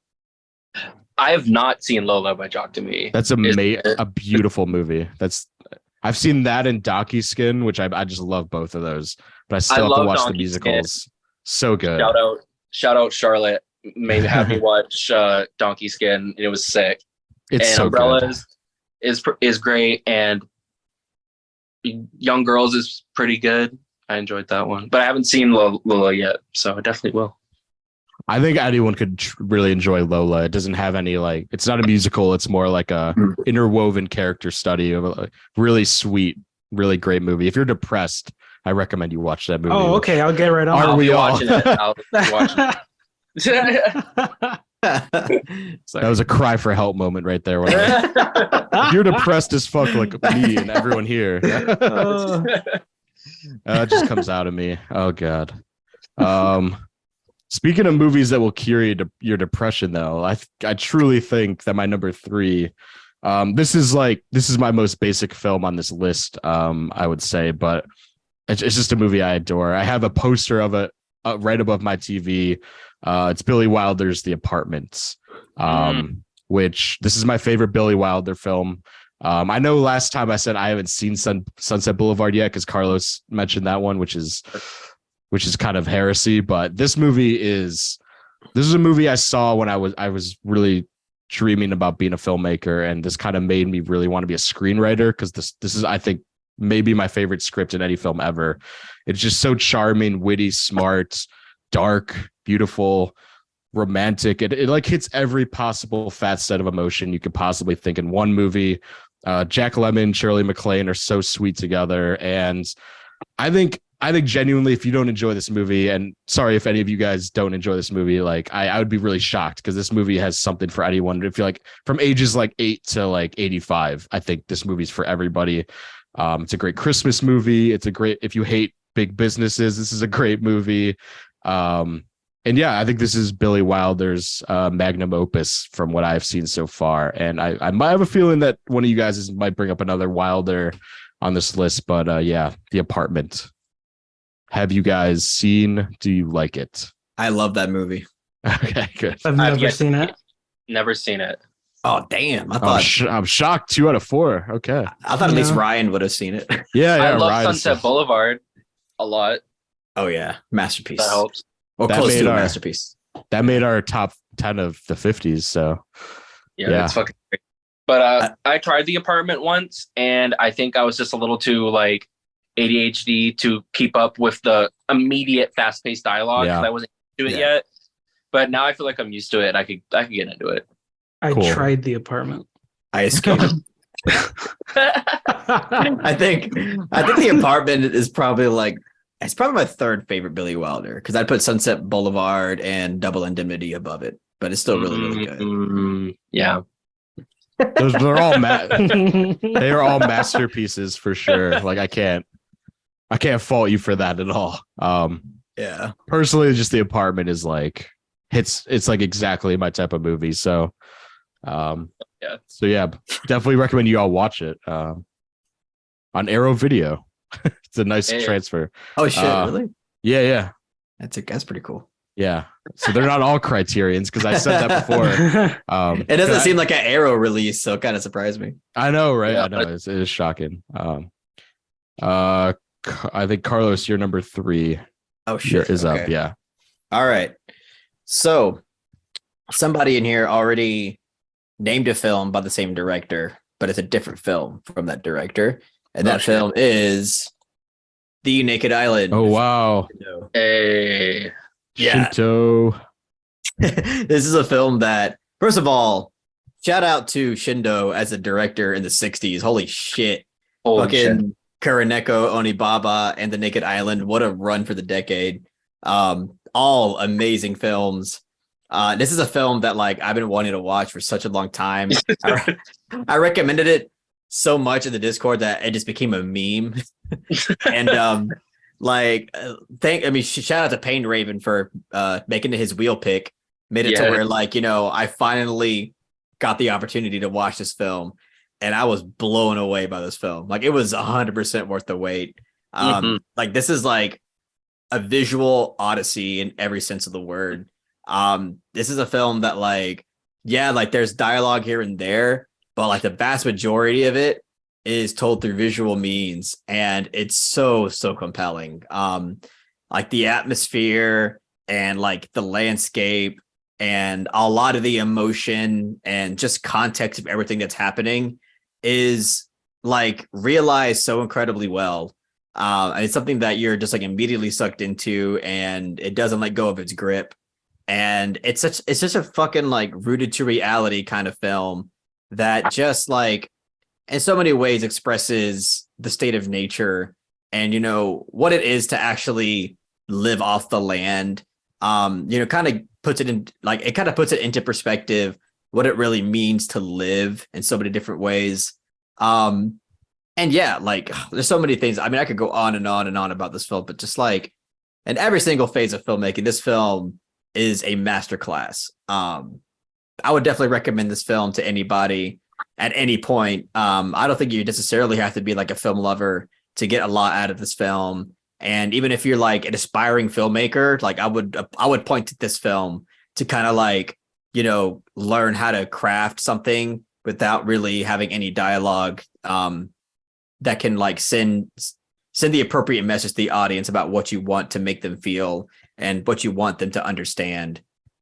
I have not seen Lola by Jacques Demy. That's a beautiful movie. I've seen that and Donkey Skin, which I just love both of those. But I still have to watch the musicals. Skin. So good. Shout out Charlotte. Maybe have me watch Donkey Skin, and it was sick. It's and so Umbrellas is great, and Young Girls is pretty good. I enjoyed that one, but I haven't seen Lola yet, so I definitely will. I think anyone could really enjoy Lola. It doesn't have any it's not a musical. It's more like a interwoven character study of a really sweet, really great movie. If you're depressed, I recommend you watch that movie. Oh, okay. I'll get right on. I'll be watching it. I'll be watching it. That was a cry for help moment right there. If you're depressed as fuck like me and everyone here. It just comes out of me. Oh God. Speaking of movies that will cure your depression, though, I truly think that my number 3, this is my most basic film on this list, I would say, but it's just a movie I adore. I have a poster of it right above my TV. It's Billy Wilder's The Apartments, which this is my favorite Billy Wilder film. I know last time I said I haven't seen Sunset Boulevard yet because Carlos mentioned that one, which is kind of heresy, but this is a movie I saw when I was really dreaming about being a filmmaker, and this kind of made me really want to be a screenwriter because this is, I think, maybe my favorite script in any film ever. It's just so charming, witty, smart, dark, beautiful, romantic. It like hits every possible facet of emotion you could possibly think in one movie. Jack Lemmon, Shirley MacLaine are so sweet together, and I think genuinely, if you don't enjoy this movie, and sorry if any of you guys don't enjoy this movie, like I would be really shocked because this movie has something for anyone. If you're like from ages 8 to 85, I think this movie's for everybody. It's a great Christmas movie. If you hate big businesses, this is a great movie. And yeah, I think this is Billy Wilder's magnum opus from what I've seen so far. And I might have a feeling that one of you guys might bring up another Wilder on this list, but yeah, The Apartment. Have you guys seen? Do you like it? I love that movie. Okay, good. I've never seen it. Never seen it. Oh damn! I thought I'm shocked. 2 out of 4. Okay. I thought at least Ryan would have seen it. Yeah. I love Ryan's Sunset Boulevard a lot. Oh yeah, masterpiece. That helps. Or close to a masterpiece. That made our top 10 of the 50s. So yeah. It's fucking great. But I tried The Apartment once, and I think I was just a little too ADHD to keep up with the immediate fast-paced dialogue because I wasn't used to it yet. But now I feel like I'm used to it. I could get into it. I tried The Apartment. I escaped. I think The Apartment is probably it's probably my third favorite Billy Wilder because I'd put Sunset Boulevard and Double Indemnity above it, but it's still really good. Yeah. They're all they are all masterpieces for sure. Like I can't fault you for that at all. Yeah. Personally, just The Apartment is like it's like exactly my type of movie. So definitely recommend you all watch it on Arrow Video. It's a nice transfer. Oh shit, really? Yeah. That's pretty cool. Yeah. So they're not all Criterions because I said that before. It doesn't seem like an Arrow release, so it kind of surprised me. I know, right? Yeah, I know it is shocking. I think Carlos, you're number 3. Oh shit, is up. Yeah. All right. So somebody in here already named a film by the same director, but it's a different film from that director. And that film is The Naked Island. Oh, wow. Hey. Yeah. Shinto. This is a film that, first of all, shout out to Shindo as a director in the 60s. Holy shit. Fucking Kuroneko, Onibaba, and The Naked Island. What a run for the decade. All amazing films. This is a film that I've been wanting to watch for such a long time. I recommended it so much in the Discord that it just became a meme. And shout out to Payne Raven for making it his wheel pick. Made it to where I finally got the opportunity to watch this film, and I was blown away by this film. It was 100% worth the wait. This is a visual odyssey in every sense of the word. This is a film that there's dialogue here and there, but the vast majority of it is told through visual means, and it's so compelling. The atmosphere and the landscape and a lot of the emotion and just context of everything that's happening is realized so incredibly well. And it's something that you're just immediately sucked into, and it doesn't let go of its grip. And it's just a fucking rooted to reality kind of film that just in so many ways expresses the state of nature and what it is to actually live off the land. Kind of puts it in puts it into perspective what it really means to live in so many different ways. And yeah, there's so many things. I mean, I could go on and on and on about this film, but just in every single phase of filmmaking, this film is a masterclass. I would definitely recommend this film to anybody at any point. I don't think you necessarily have to be a film lover to get a lot out of this film. And even if you're an aspiring filmmaker, I would point to this film to kind of learn how to craft something without really having any dialogue that can send the appropriate message to the audience about what you want to make them feel and what you want them to understand.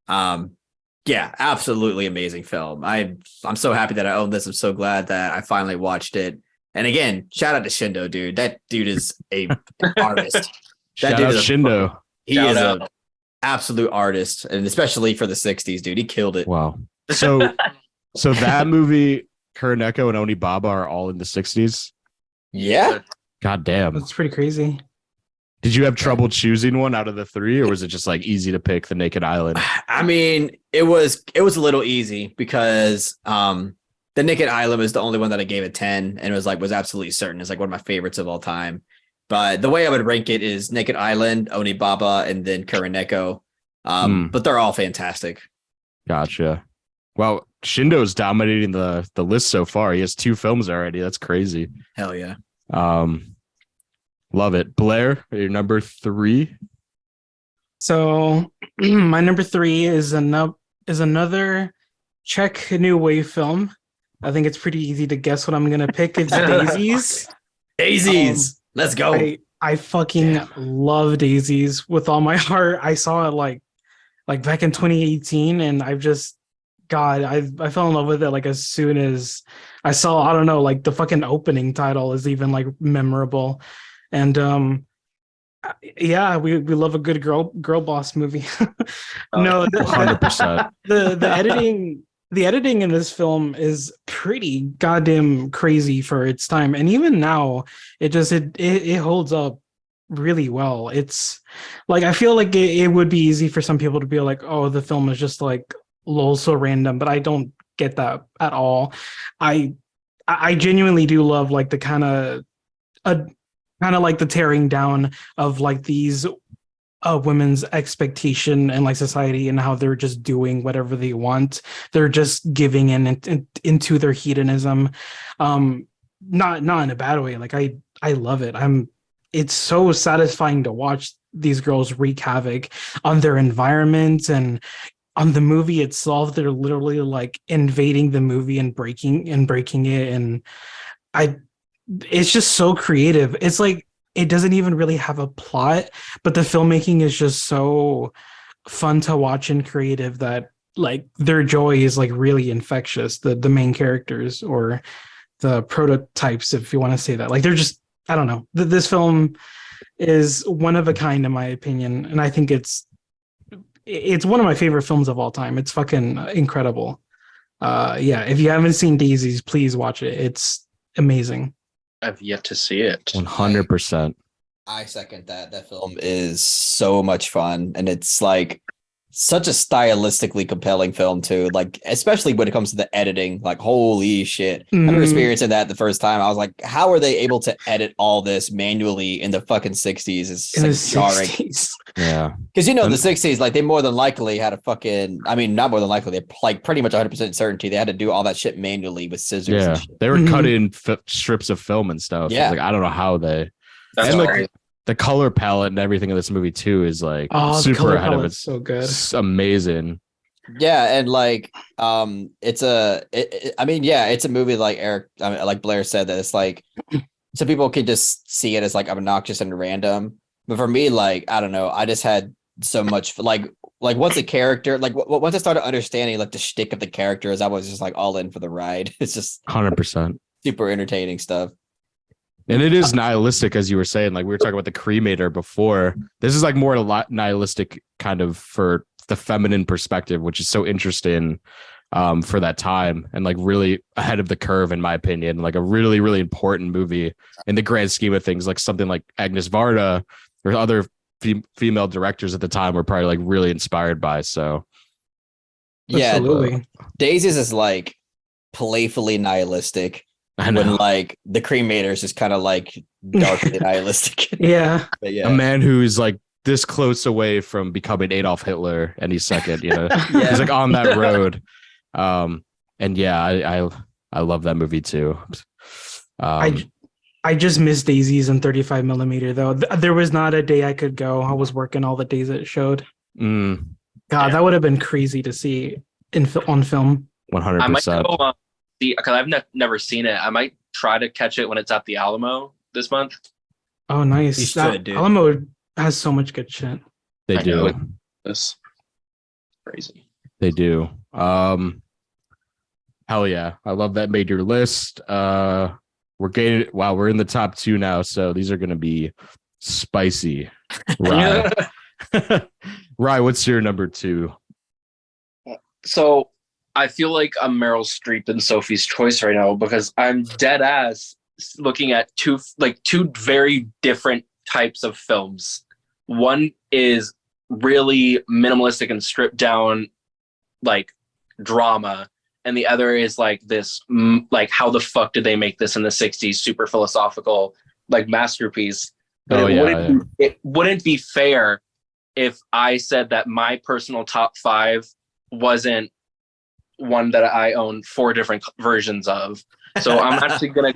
Yeah, absolutely amazing film. I'm so happy that I own this. I'm so glad that I finally watched it. And again, shout out to Shindo, dude. That dude is a artist. Shout out Shindo. He is an absolute artist, and especially for the 60s, dude. He killed it. Wow. So that movie, Kuroneko and Onibaba are all in the 60s? Yeah. God damn. That's pretty crazy. Did you have trouble choosing one out of the 3, or was it just easy to pick The Naked Island? I mean, it was a little easy because The Naked Island was the only one that I gave a 10, and it was absolutely certain. It's one of my favorites of all time. But the way I would rank it is Naked Island, Onibaba, and then Kuroneko. But they're all fantastic. Gotcha. Well, Shindo's dominating the list so far. He has 2 films already. That's crazy. Hell yeah. Love it. Blaire, your number 3. So my number 3 is another Czech New Wave film. I think it's pretty easy to guess what I'm gonna pick. It's Daisies. Daisies. Let's go. I fucking love Daisies with all my heart. I saw it back in 2018, and I fell in love with it as soon as I saw, I don't know, the fucking opening title is even memorable. And yeah, we love a good girl boss movie. No, 100%. The editing in this film is pretty goddamn crazy for its time, and even now it holds up really well. It's like, I feel like it would be easy for some people to be like, oh, the film is just like lol so random, but I don't get that at all. I genuinely do love like the kind of like the tearing down of like these women's expectation and like society, and how they're just doing whatever they want. They're just giving in into their hedonism. Not in a bad way. Like I love it. It's so satisfying to watch these girls wreak havoc on their environment and on the movie itself. They're literally like invading the movie and breaking it. And it's just so creative. It's like, it doesn't even really have a plot, but the filmmaking is just so fun to watch and creative that like their joy is like really infectious. The main characters, or the prototypes, if you want to say that, like they're just, I don't know. This film is one of a kind in my opinion, and I think it's one of my favorite films of all time. It's fucking incredible. Yeah, if you haven't seen Daisies, please watch it. It's amazing. I've yet to see it. 100%. I second that. That film is so much fun, and it's like such a stylistically compelling film too. Like, especially when it comes to the editing, like holy shit. I remember experiencing that the first time. I was like, how are they able to edit all this manually in the fucking 60s? It's like jarring. 60s. Yeah. Because the 60s, like they more than likely had a fucking, I mean, not more than likely, they like pretty much 100% certainty they had to do all that shit manually with scissors. Yeah. And shit. They were cutting strips of film and stuff. Yeah. Like, I don't know how they. That's and crazy. like the color palette and everything in this movie too is like super ahead of it. So good. It's amazing. Yeah, and like it's I mean, yeah, it's a movie like like Blaire said, that it's like some people could just see it as like obnoxious and random, but for me, like, I don't know, I just had so much like once the character, like once I started understanding like the shtick of the characters, I was just like all in for the ride. It's just 100%. super entertaining stuff. And it is nihilistic, as you were saying. Like we were talking about the cremator before. This is like more a lot nihilistic kind of for the feminine perspective, which is so interesting for that time, and like really ahead of the curve, in my opinion. Like a really, really important movie in the grand scheme of things. Like something like Agnes Varda or other female directors at the time were probably like really inspired by. So yeah, absolutely. Daisies is like playfully nihilistic. I know. When like the cremator is just kind of like darkly nihilistic. Yeah. But yeah, A man who's like this close away from becoming Adolf Hitler any second, you know. Yeah. He's like on that road. And yeah, I love that movie too. I just miss Daisies and 35 millimeter though. There was not a day I could go. I was working all the days it showed. God, that would have been crazy to see on film. 100%. I might go see, because I've never seen it. I might try to catch it when it's at the Alamo this month. Oh, nice. You should, dude. Alamo has so much good shit. They do. This crazy. They do. Hell yeah. I love that made your list. We're in the top 2 now, so these are gonna be spicy. Rye. Rye, what's your number 2? So I feel like I'm Meryl Streep and Sophie's Choice right now, because I'm dead ass looking at two very different types of films. One is really minimalistic and stripped down, like drama, and the other is like this, like how the fuck did they make this in the 60s? Super philosophical, like masterpiece. But it wouldn't be fair if I said that my personal top 5 wasn't one that I own 4 different versions of. So I'm actually gonna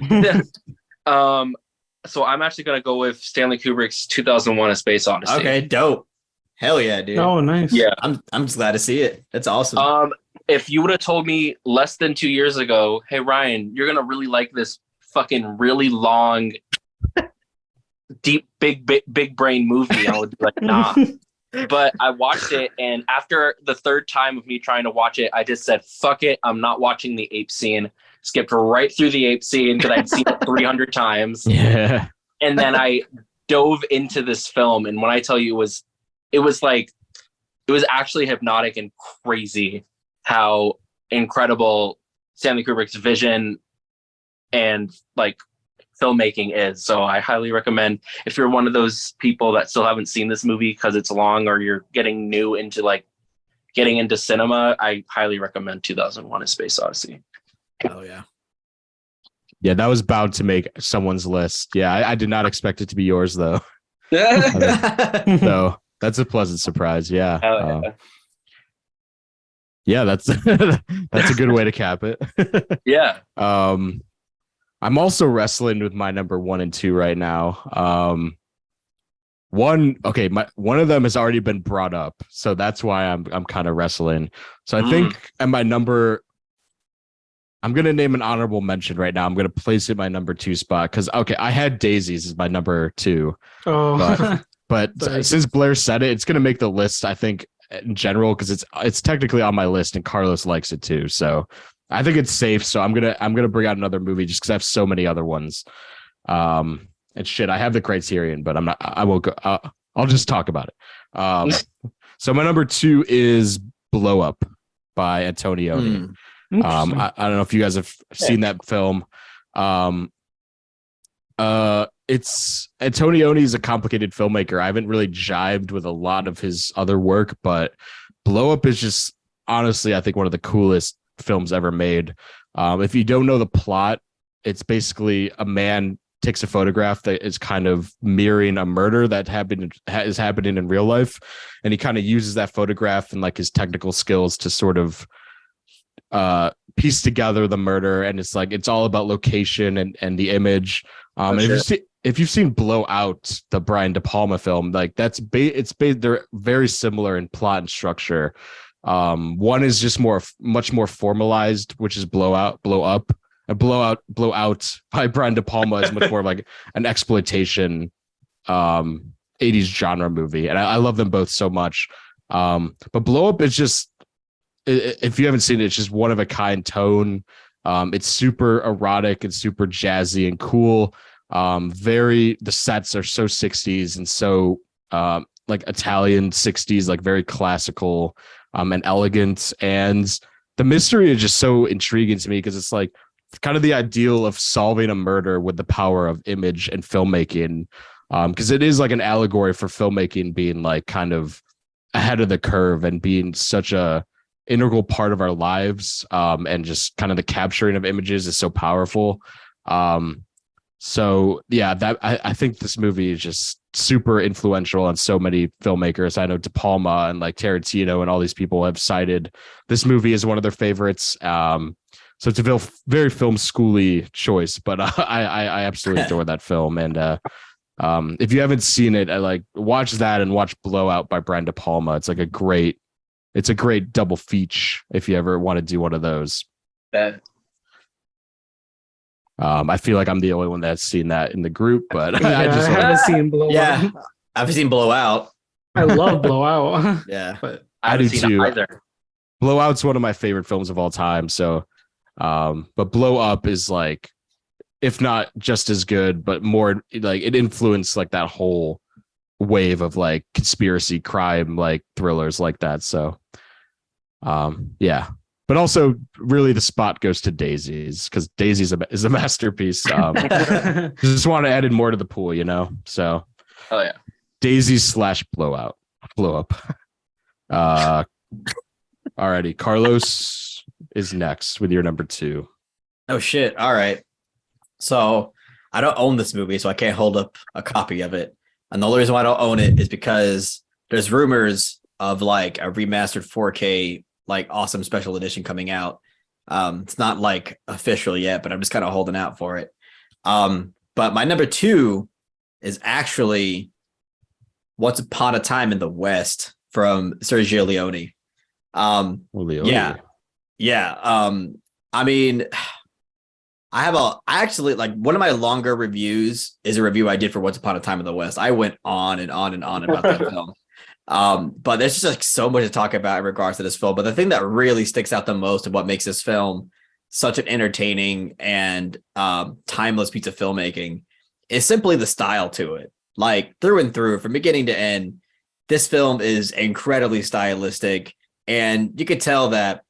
go with Stanley Kubrick's 2001: A Space Odyssey. Okay, dope. Hell yeah, dude. Oh, nice. Yeah, I'm just glad to see it. That's awesome. If you would have told me less than 2 years ago, hey Ryan, you're gonna really like this fucking really long, deep, big brain movie, I would be like, nah. But I watched it, and after the 3rd time of me trying to watch it, I just said, fuck it, I'm not watching the ape scene. Skipped right through the ape scene because I'd seen it 300 times. Yeah. And then I dove into this film, and when I tell you it was actually hypnotic and crazy how incredible Stanley Kubrick's vision and like filmmaking is. So I highly recommend, if you're one of those people that still haven't seen this movie because it's long, or you're getting new into like getting into cinema, I highly recommend 2001: A Space Odyssey. Oh yeah. Yeah, that was bound to make someone's list. Yeah, I did not expect it to be yours though. So that's a pleasant surprise. Yeah. Yeah, that's that's a good way to cap it. Yeah. I'm also wrestling with my number 1 and 2 right now. One of them has already been brought up, so that's why I'm kind of wrestling. So I think at my number, I'm gonna name an honorable mention right now. I'm gonna place it in my number 2 spot because I had Daisies as my number 2. Oh, but since Blaire said it, it's gonna make the list, I think, in general, because it's technically on my list and Carlos likes it too. So I think it's safe. So I'm gonna bring out another movie just because I have so many other ones. And shit, I have the Criterion, but I won't go. I'll just talk about it. So my number 2 is Blow Up by Antonioni. I don't know if you guys have seen that film. It's Antonioni is a complicated filmmaker. I haven't really jived with a lot of his other work, but Blow Up is just honestly, I think, one of the coolest films ever made. If you don't know the plot, it's basically a man takes a photograph that is kind of mirroring a murder that is happening in real life, and he kind of uses that photograph and like his technical skills to sort of piece together the murder. And it's all about location and the image. If you've seen Blow Out, the Brian De Palma film, like they're very similar in plot and structure. One is just much more formalized, which is Blow Up. And Blow Out by Brian De Palma is much more like an exploitation 80s genre movie. And I love them both so much. But Blow Up is just, if you haven't seen it, it's just one of a kind tone. It's super erotic and super jazzy and cool. The sets are so 60s and so like Italian 60s, like very classical and elegant. And the mystery is just so intriguing to me because it's like kind of the ideal of solving a murder with the power of image and filmmaking. Because it is like an allegory for filmmaking being like kind of ahead of the curve and being such a integral part of our lives. And just kind of the capturing of images is so powerful. So yeah, I think this movie is just super influential on so many filmmakers. I know De Palma and like Tarantino and all these people have cited this movie as one of their favorites. So it's a very film schooly choice, but I absolutely adore that film. And if you haven't seen it, I like watch that and watch Blow Out by Brian De Palma. It's a great double feature if you ever want to do one of those. I feel like I'm the only one that's seen that in the group, but I haven't seen Blow Out. Yeah, I've seen Blow Out. I love Blow Out. Yeah, but I haven't seen it either. Blow Out's one of my favorite films of all time. So, but Blow Up is like, if not just as good, but more like it influenced like that whole wave of like conspiracy crime, like thrillers like that. So, yeah. But also, really, the spot goes to Daisies because Daisies is a masterpiece. Just want to add in more to the pool, you know. So, oh yeah, Daisies / Blow Up. Alrighty, Carlos is next with your number 2. Oh shit! All right. So I don't own this movie, so I can't hold up a copy of it. And the only reason why I don't own it is because there's rumors of like a remastered 4K. Like awesome special edition coming out. It's not like official yet, but I'm just kind of holding out for it. But my number 2 is actually Once Upon a Time in the West from Sergio Leone. Yeah. I mean, I actually like one of my longer reviews is a review I did for Once Upon a Time in the West. I went on and on and on about that film. But there's just like so much to talk about in regards to this film. But the thing that really sticks out the most of what makes this film such an entertaining and timeless piece of filmmaking is simply the style to it. Like through and through, from beginning to end, this film is incredibly stylistic. And you could tell that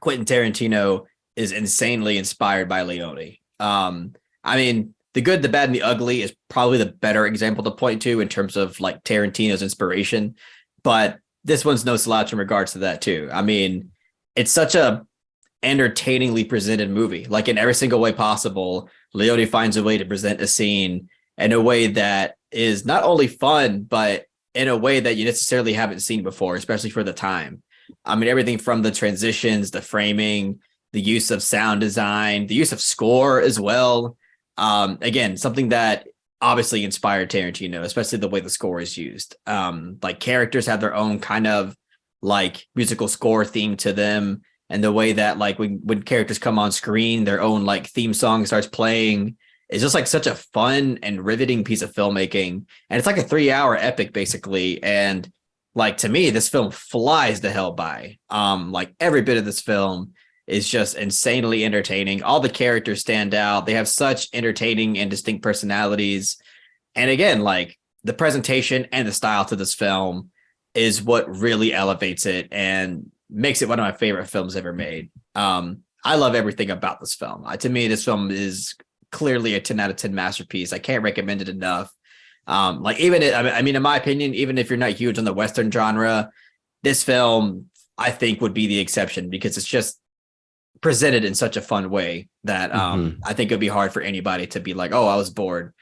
Quentin Tarantino is insanely inspired by Leone. I mean, The Good, the Bad, and the Ugly is probably the better example to point to in terms of like Tarantino's inspiration. But this one's no slouch in regards to that too. I mean, it's such a entertainingly presented movie. Like in every single way possible, Leone finds a way to present a scene in a way that is not only fun, but in a way that you necessarily haven't seen before, especially for the time. I mean, everything from the transitions, the framing, the use of sound design, the use of score as well. Again, something that obviously inspired Tarantino, especially the way the score is used. Like characters have their own kind of like musical score theme to them. And the way that like when characters come on screen, their own like theme song starts playing. It's just like such a fun and riveting piece of filmmaking. And it's like a 3-hour epic, basically. And like to me, this film flies the hell by. Like every bit of this film is just insanely entertaining. All the characters stand out. They have such entertaining and distinct personalities. And again, like the presentation and the style to this film is what really elevates it and makes it one of my favorite films ever made. I love everything about this film. To me, this film is clearly a 10 out of 10 masterpiece. I can't recommend it enough. Like even I mean, in my opinion, even if you're not huge on the Western genre, this film I think would be the exception because it's just presented in such a fun way that I think it'd be hard for anybody to be like, oh, I was bored.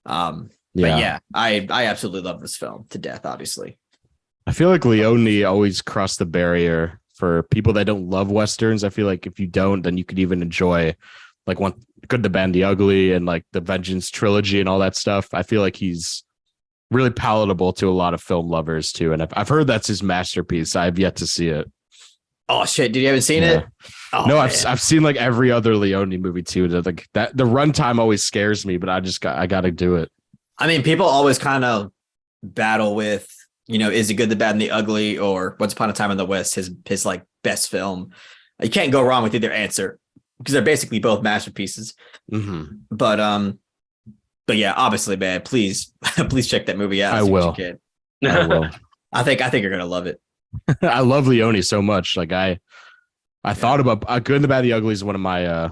But yeah, I absolutely love this film to death, obviously. I feel like Leone always crossed the barrier for people that don't love Westerns. I feel like if you don't, then you could even enjoy like one Good, the Bad, and the Ugly and like the Vengeance trilogy and all that stuff. I feel like he's really palatable to a lot of film lovers too. And I've heard that's his masterpiece. I've yet to see it. Oh shit! Did you haven't seen it? Oh, no, I've seen like every other Leone movie too. Like that, the runtime always scares me, but I got to do it. I mean, people always kind of battle with, you know, is it Good, the Bad, and the Ugly or Once Upon a Time in the West, his like best film. You can't go wrong with either answer because they're basically both masterpieces. But yeah, obviously, man, please check that movie out. I will. I will. I think you're gonna love it. I love Leone so much. Like I thought about Good, the Bad, the Ugly is one of my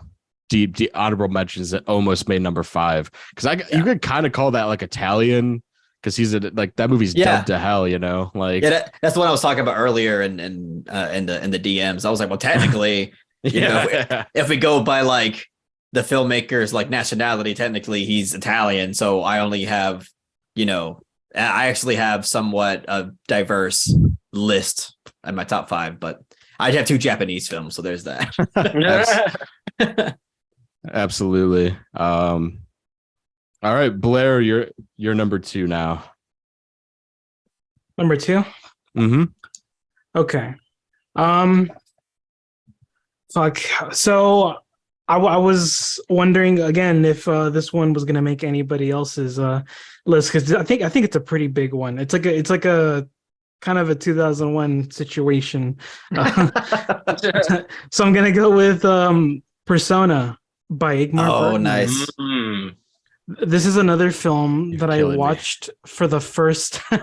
deep honorable mentions that almost made number 5 because you could kind of call that like Italian because he's like that movie's dubbed to hell, you know. Like that's the one I was talking about earlier in the DMs. I was like, well, technically, you know, if we go by like the filmmaker's like nationality, technically he's Italian. So I only have, you know, I actually have somewhat a diverse list in my top 5, but I'd have 2 Japanese films, so there's that. Absolutely. All right, Blaire, you're number 2 now. Number 2? Okay. Fuck. So I was wondering again if this one was gonna make anybody else's list because I think it's a pretty big one. It's like a kind of a 2001 situation. So I'm gonna go with Persona by Igmar Oh, Burton. nice. This is another film that I watched for the first. I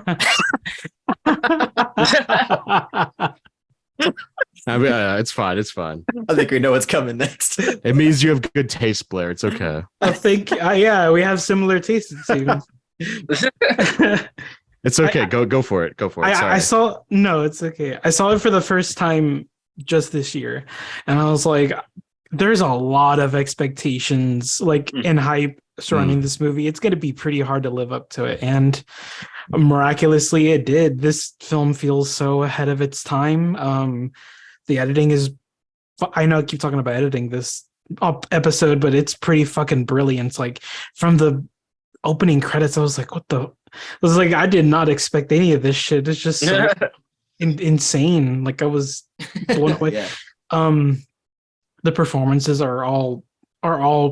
mean, it's fine. It's fine. I think we know what's coming next. It means you have good taste, Blaire. It's okay. I think, yeah, we have similar tastes. It's okay. Go for it. Go for it. Sorry. It's okay. I saw it for the first time just this year, and I was like, "There's a lot of expectations, like and hype surrounding this movie. It's going to be pretty hard to live up to it." And miraculously, it did. This film feels so ahead of its time. The editing is, I know I keep talking about editing this episode, but it's pretty fucking brilliant. It's like from the opening credits, I was like, what the? I was like, I did not expect any of this shit. It's just so insane. Like I was blown away. The performances are all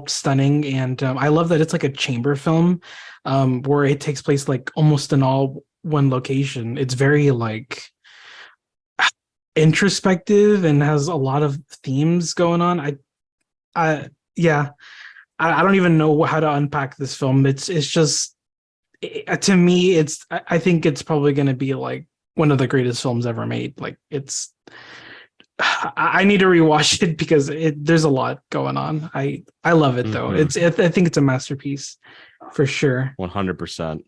stunning, and I love that it's like a chamber film where it takes place like almost in all one location. It's very like introspective and has a lot of themes going on. I don't even know how to unpack this film. It's just to me, I think it's probably going to be like one of the greatest films ever made. Like it's, I need to rewatch it because there's a lot going on. I love it though. I think it's a masterpiece for sure. 100%.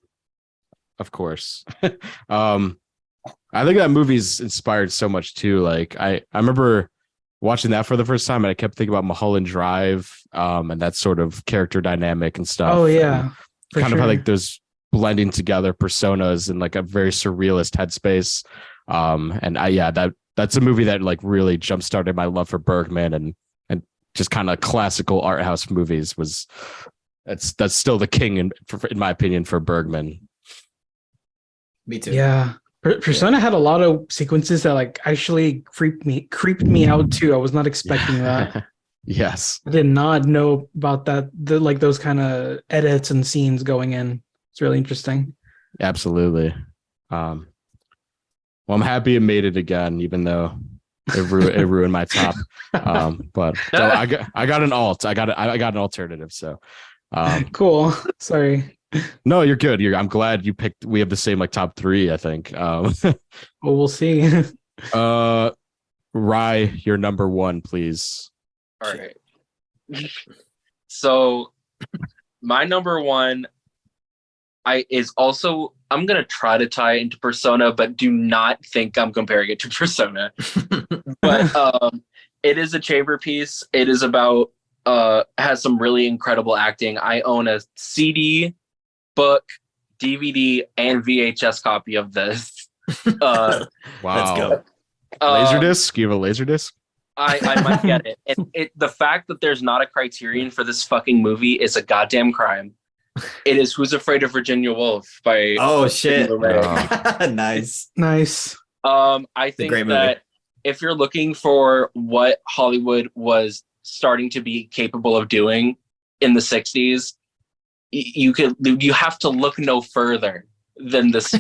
Of course. I think that movie's inspired so much too. Like I remember watching that for the first time and I kept thinking about Mulholland Drive, and that sort of character dynamic and stuff. Oh yeah. Kind of how like those blending together personas in like a very surrealist headspace. And that's a movie that like really jump started my love for Bergman and just kind of classical art house movies. That's still the king in my opinion for Bergman. Me too. Yeah. Persona had a lot of sequences that like actually creeped me out too. I was not expecting that. Yes. I did not know about that. Like those kind of edits and scenes going in. It's really interesting. Absolutely. Well, I'm happy it made it again, even though it ruined my top. But so I got an alt. I got an alternative. So cool. Sorry. No, you're good. I'm glad you picked. We have the same like top three, I think. Well, we'll see. Rye, your number one, please. All right. So my number one, I'm gonna try to tie it into Persona, but do not think I'm comparing it to Persona. But it is a chamber piece. It is about has some really incredible acting. I own a CD, book, DVD, and VHS copy of this. Wow. Let's go. Laserdisc? You have a Laserdisc? I might get it. And the fact that there's not a Criterion for this fucking movie is a goddamn crime. It is Who's Afraid of Virginia Woolf by Oh shit. Oh. Nice. I think that if you're looking for what Hollywood was starting to be capable of doing in the 60s, you have to look no further than this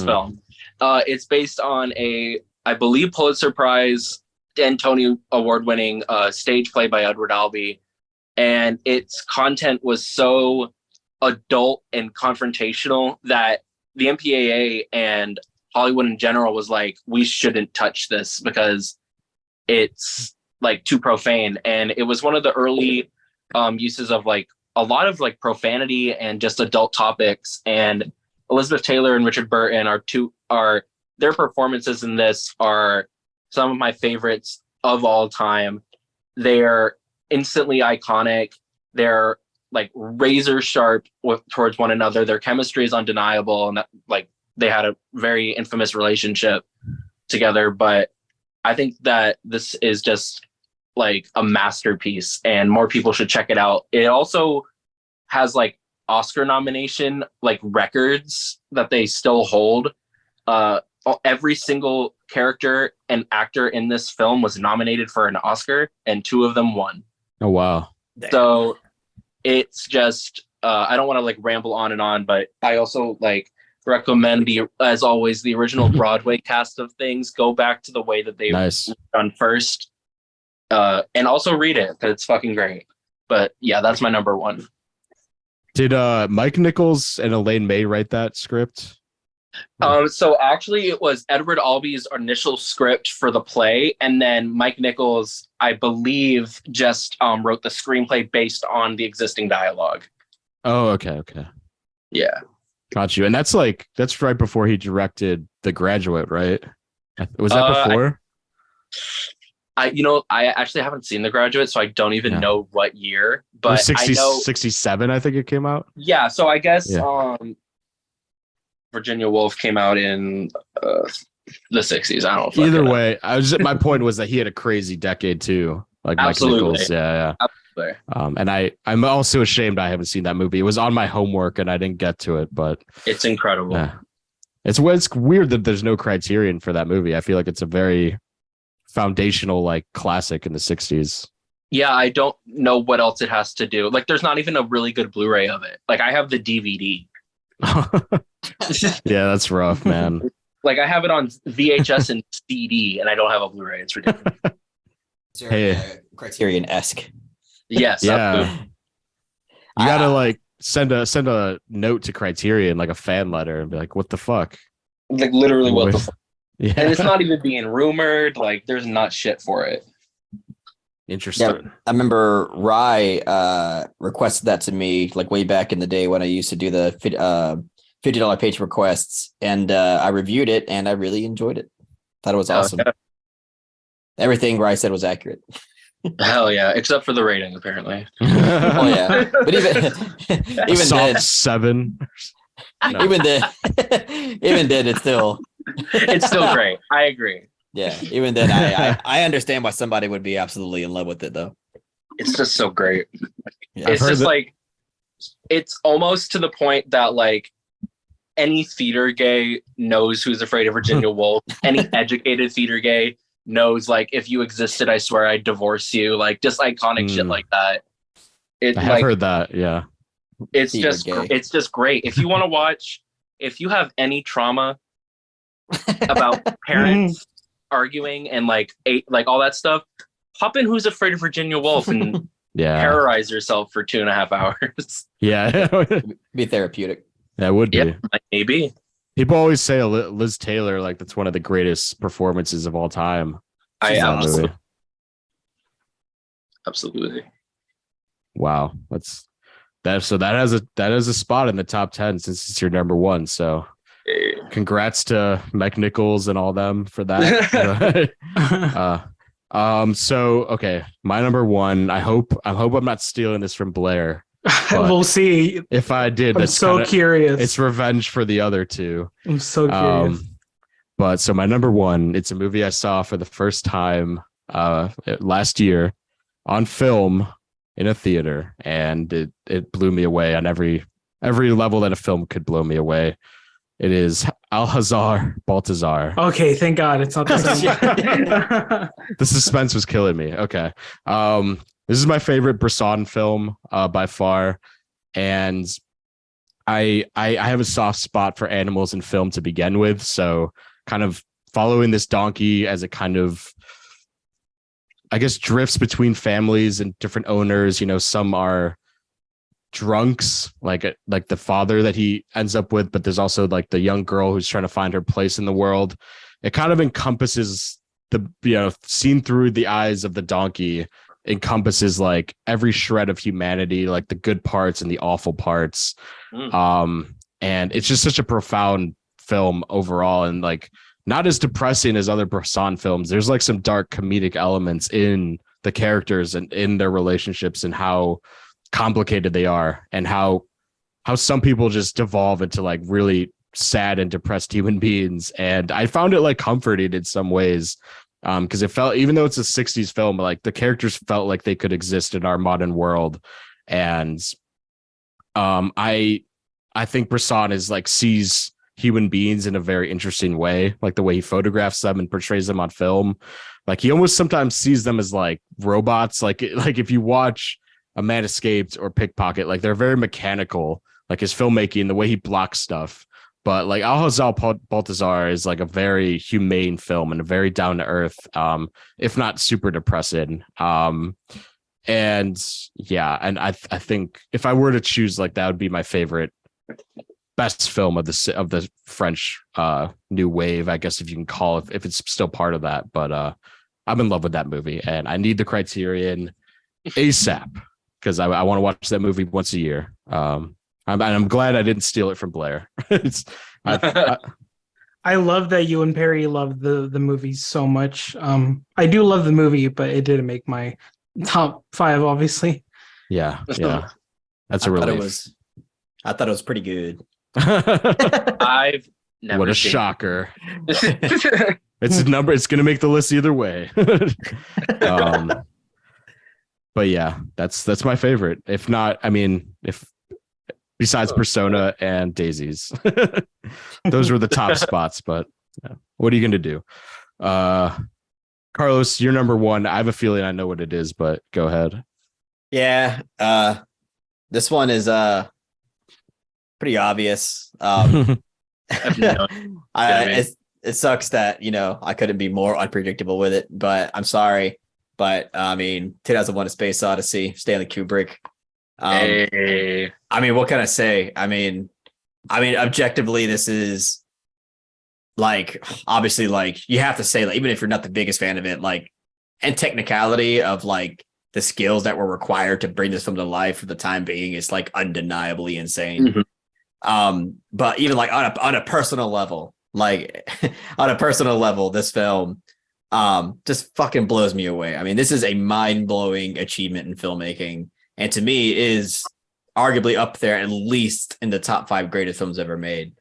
film. It's based on I believe Pulitzer Prize and Tony Award winning stage play by Edward Albee, and its content was so adult and confrontational that the MPAA and Hollywood in general was like, we shouldn't touch this because it's like too profane. And it was one of the early uses of like a lot of like profanity and just adult topics. And Elizabeth Taylor and Richard Burton are their performances in this are some of my favorites of all time. They're instantly iconic. They're like razor sharp towards one another. Their chemistry is undeniable, and that, like, they had a very infamous relationship together. But I think that this is just like a masterpiece, and more people should check it out. It also has like Oscar nomination like records that they still hold. Every single character and actor in this film was nominated for an Oscar, and 2 of them won. Oh wow! So it's just I don't want to like ramble on and on, but I also like recommend as always the original Broadway cast of things. Go back to the way that they've done first, and also read it because it's fucking great. But yeah, that's my number one. Did Mike Nichols and Elaine May write that script? So actually it was Edward Albee's initial script for the play, and then Mike Nichols, I believe, just wrote the screenplay based on the existing dialogue. Oh, okay. Yeah. Got you. And that's right before he directed The Graduate, right? Was that before? I actually haven't seen The Graduate, so I don't even know what year, but 67, I think it came out. Yeah. So I guess, Virginia Woolf came out in the 60s. I don't know. Either way, my point was that he had a crazy decade too. Like absolutely. Mike Nichols. Yeah. Absolutely. And I'm also ashamed I haven't seen that movie. It was on my homework and I didn't get to it, but it's incredible. Yeah. It's weird that there's no Criterion for that movie. I feel like it's a very foundational like classic in the 60s. Yeah, I don't know what else it has to do. Like, there's not even a really good Blu-ray of it. Like, I have the DVD. Yeah, that's rough, man. Like, I have it on VHS and CD, and I don't have a Blu-ray. It's ridiculous. Hey, Criterion-esque. Yes. Yeah. You gotta like send a note to Criterion, like a fan letter, and be like, "What the fuck?" Like literally, what the fuck? Yeah, And it's not even being rumored. Like, there's not shit for it. interesting. Yeah, I remember Rye requested that to me like way back in the day when I used to do the $50 page requests, and I reviewed it and I really enjoyed it. Thought it was awesome. Yeah. Everything Rye said was accurate. Hell yeah, except for the rating, apparently. Oh yeah, but even Soft then, 7. No. even then, it's still great. I agree. Yeah, even then, I understand why somebody would be absolutely in love with it though. It's just so great. Yeah. It's just like, it's almost to the point that like any theater gay knows Who's Afraid of Virginia Woolf. Any educated theater gay knows, like, if you existed, I swear I'd divorce you. Like, just iconic shit like that. I have heard that. Yeah, it's Theater just gay. it's just great. If you want to watch, if you have any trauma about parents arguing and like all that stuff, hop in Who's Afraid of Virginia Woolf and terrorize yourself for 2.5 hours. Yeah, Be therapeutic. that would be. Yeah, maybe. People always say Liz Taylor, like that's one of the greatest performances of all time. Absolutely. Wow, so that has a spot in the top 10 since it's your number one. So congrats to Mike Nichols and all them for that. So okay, my number one. I hope I'm not stealing this from Blaire. We'll see. If I did, I'm so curious. It's revenge for the other two. I'm so curious. But so my number one, it's a movie I saw for the first time last year on film in a theater, and it blew me away on every level that a film could blow me away. It is Alcazar Baltazar. Okay, thank God it's not the same. The suspense was killing me. Okay. This is my favorite Bresson film by far. And I have a soft spot for animals in film to begin with. So kind of following this donkey as it kind of, I guess, drifts between families and different owners. You know, some are drunks, like the father that he ends up with, but there's also like the young girl who's trying to find her place in the world. It kind of encompasses seen through the eyes of the donkey, encompasses like every shred of humanity, like the good parts and the awful parts. And it's just such a profound film overall, and like not as depressing as other Bresson films. There's like some dark comedic elements in the characters and in their relationships and how complicated they are, and how some people just devolve into like really sad and depressed human beings. And I found it like comforting in some ways, because it felt, even though it's a 60s film, like the characters felt like they could exist in our modern world. And I think Bresson is like sees human beings in a very interesting way, like the way he photographs them and portrays them on film. Like he almost sometimes sees them as like robots. Like if you watch A Man Escaped or Pickpocket, like they're very mechanical, like his filmmaking, the way he blocks stuff. But like Alcazar Baltazar is like a very humane film and a very down to earth, if not super depressing. And I think if I were to choose, like that would be my favorite, best film of the French new wave, I guess, if you can call it, if it's still part of that. But I'm in love with that movie, and I need the Criterion ASAP because I want to watch that movie once a year. I'm glad I didn't steal it from Blaire. I love that you and Perry love the movie so much. I do love the movie, but it didn't make my top 5, obviously. Yeah. That's a relief. I thought it was pretty good. I've never. What a shocker! It's a number. It's gonna make the list either way. But yeah, that's my favorite. If not, I mean, if besides Persona and Daisies, those were the top spots. But what are you gonna do? Carlos, you're number one. I have a feeling I know what it is, but go ahead. Yeah, this one is pretty obvious. It sucks that I couldn't be more unpredictable with it, but I'm sorry. But I mean, 2001: A Space Odyssey, Stanley Kubrick. Hey. I mean, what can I say? I mean, objectively, this is like, obviously, like, you have to say, like, even if you're not the biggest fan of it, like, and technicality of like the skills that were required to bring this film to life for the time being is like undeniably insane. But even like on a personal level, like on a personal level, this film just fucking blows me away. I mean, this is a mind-blowing achievement in filmmaking, and to me is arguably up there, at least in the top 5 greatest films ever made.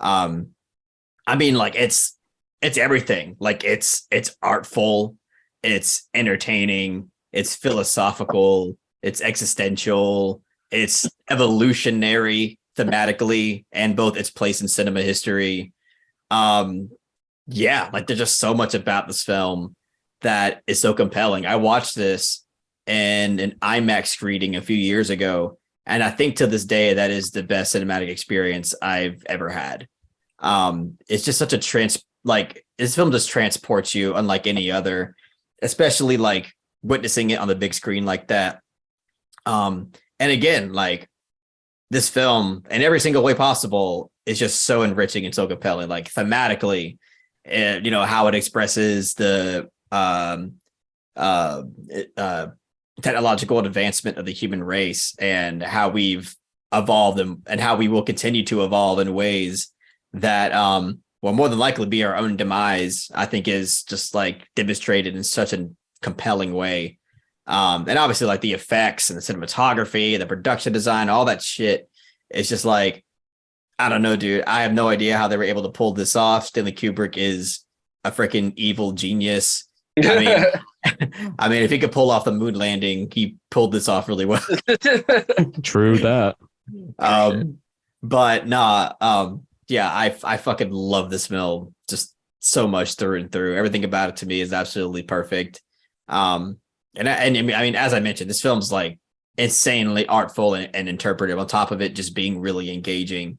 I mean, like, it's everything. Like, it's artful, it's entertaining, it's philosophical, it's existential, it's evolutionary thematically, and both its place in cinema history. Yeah, like, there's just so much about this film that is so compelling. I watched this in an IMAX screening a few years ago, and I think to this day that is the best cinematic experience I've ever had. It's just such a like, this film just transports you unlike any other, especially like witnessing it on the big screen like that. And again, like, this film in every single way possible is just so enriching and so compelling, like thematically, and how it expresses the technological advancement of the human race, and how we've evolved and how we will continue to evolve in ways that will more than likely be our own demise, I think is just like demonstrated in such a compelling way. And obviously, like, the effects and the cinematography, the production design, all that shit is just like, I don't know, dude. I have no idea how they were able to pull this off. Stanley Kubrick is a freaking evil genius. I mean, if he could pull off the moon landing, he pulled this off really well. True that. But nah, yeah, I fucking love this film just so much through and through. Everything about it to me is absolutely perfect. And I mean, as I mentioned, this film's like insanely artful and interpretive, on top of it just being really engaging.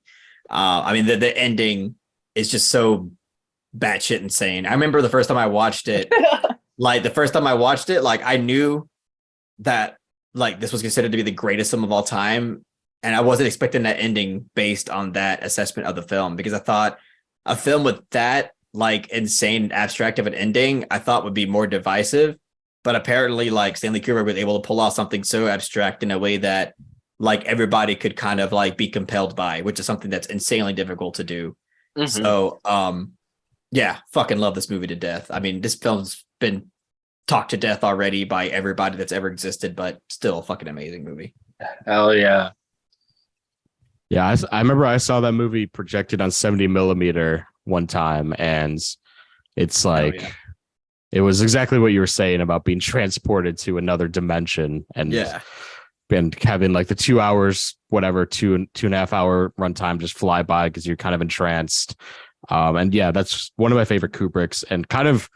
I mean, the ending is just so batshit insane. I remember the first time I watched it, like, I knew that, like, this was considered to be the greatest film of all time, and I wasn't expecting that ending based on that assessment of the film, because I thought a film with that, like, insane abstract of an ending, I thought would be more divisive. But apparently, like, Stanley Kubrick was able to pull off something so abstract in a way that, like, everybody could kind of like be compelled by, which is something that's insanely difficult to do. So, yeah, fucking love this movie to death. I mean, this film's been talked to death already by everybody that's ever existed, but still a fucking amazing movie. Hell yeah. Yeah, I remember I saw that movie projected on 70 millimeter one time, and it's like, it was exactly what you were saying about being transported to another dimension, and having like the 2 hours, whatever, 2.5 hour runtime just fly by because you're kind of entranced. And yeah, that's one of my favorite Kubricks, and kind of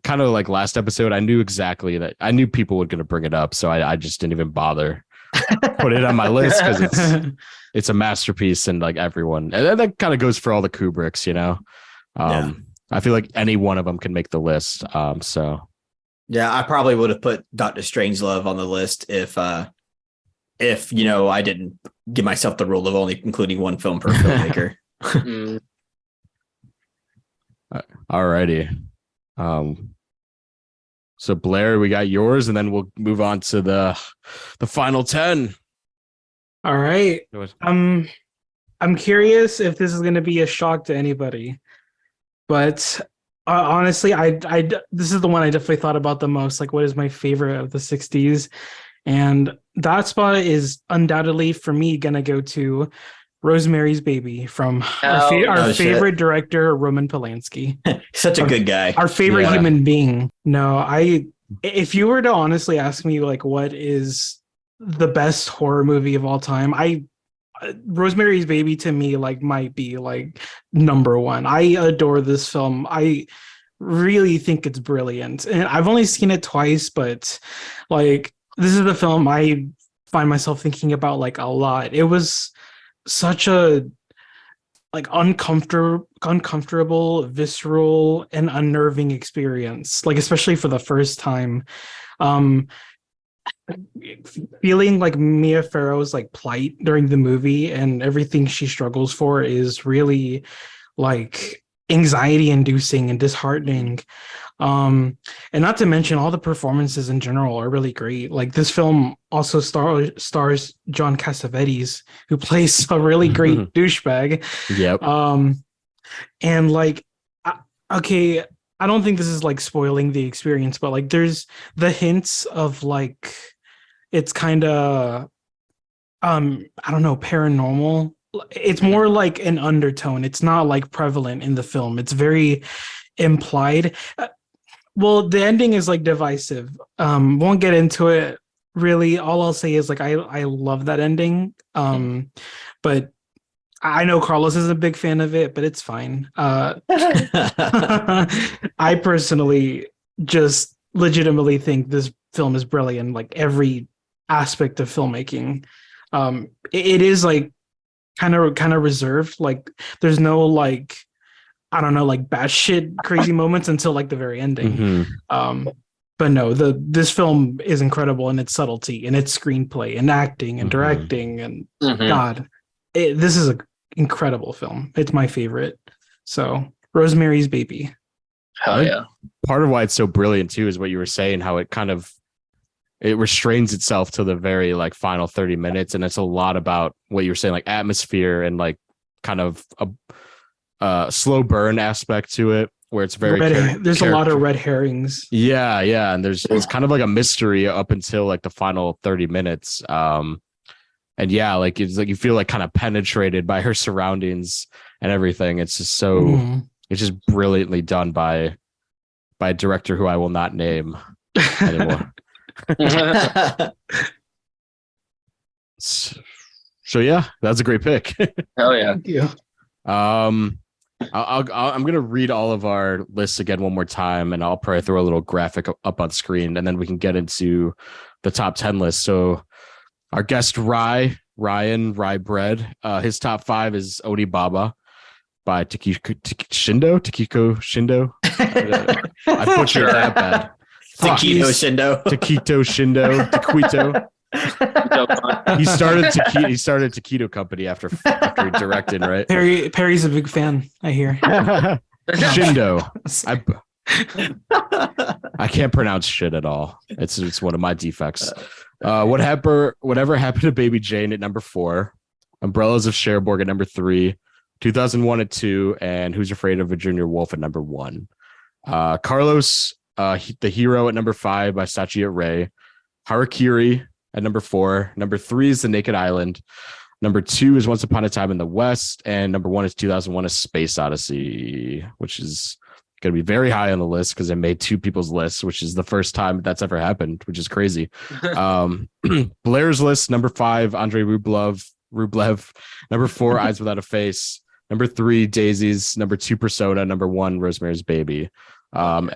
like last episode, I knew exactly that. I knew people were going to bring it up, so I just didn't even bother put it on my list, because it's a masterpiece, and like everyone, and that kind of goes for all the Kubricks, I feel like any one of them can make the list. So yeah, I probably would have put Dr. Strangelove on the list if I didn't give myself the rule of only including one film per filmmaker. Alrighty. So Blaire, we got yours, and then we'll move on to the final 10. All right. I'm curious if this is going to be a shock to anybody, but honestly, this is the one I definitely thought about the most. Like, what is my favorite of the 60s? And that spot is undoubtedly, for me, going to go to Rosemary's Baby from our favorite director, Roman Polanski. Such a good guy. Our favorite human being. No, if you were to honestly ask me, like, what is the best horror movie of all time, Rosemary's Baby to me, like, might be like number one. I adore this film. I really think it's brilliant, and I've only seen it twice, but like, this is the film I find myself thinking about like a lot. It was such a like uncomfortable, visceral, and unnerving experience, like, especially for the first time. feeling like Mia Farrow's like plight during the movie and everything she struggles for is really like anxiety inducing and disheartening. And not to mention all the performances in general are really great. Like this film also stars John Cassavetes, who plays a really great douchebag. Yep. And like, okay, I don't think this is like spoiling the experience, but like there's the hints of like it's kind of I don't know, paranormal. It's more like an undertone. It's not like prevalent in the film. It's very implied. Well, the ending is like divisive. Won't get into it really. All I'll say is like I love that ending. But I know Carlos is a big fan of it, but it's fine. I personally just legitimately think this film is brilliant. Like every aspect of filmmaking. It is like kind of reserved. Like there's no like I don't know, like batshit crazy moments until like the very ending. But no, this film is incredible in its subtlety and its screenplay and acting and directing and God, this is an incredible film. It's my favorite. So Rosemary's Baby. Hell yeah. Part of why it's so brilliant too is what you were saying, how it kind of it restrains itself to the very like final 30 minutes, and it's a lot about what you were saying, like atmosphere and like kind of a slow burn aspect to it, where it's very there's a lot of red herrings. Yeah, and it's kind of like a mystery up until like the final 30 minutes. And yeah, like it's like you feel like kind of penetrated by her surroundings and everything. It's just so it's just brilliantly done by a director who I will not name anymore. So yeah, that's a great pick. Hell yeah. Thank you. I'm gonna read all of our lists again one more time, and I'll probably throw a little graphic up on screen, and then we can get into the top 10 list. So our guest Ryan Rye Bread, his top 5 is Onibaba by Takiko Shindo. I butchered that bad. Taquito Shindo. He started Taquito Company after he directed, right? Perry's a big fan, I hear. Shindo. I can't pronounce shit at all. It's one of my defects. Whatever happened to Baby Jane at number 4, Umbrellas of Cherbourg at number 3, 2001 at 2, and Who's Afraid of Virginia Woolf at number 1. Carlos, The Hero at number 5 by Sachi Ray. Harakiri at number 4. Number 3 is The Naked Island. Number 2 is Once Upon a Time in the West, and number 1 is 2001: A Space Odyssey, which is going to be very high on the list because I made 2 people's lists, which is the first time that's ever happened, which is crazy. Blaire's list: number 5, Andrei Rublev. Number 4, Eyes Without a Face. Number 3, Daisies. Number 2, Persona. Number 1, Rosemary's Baby. And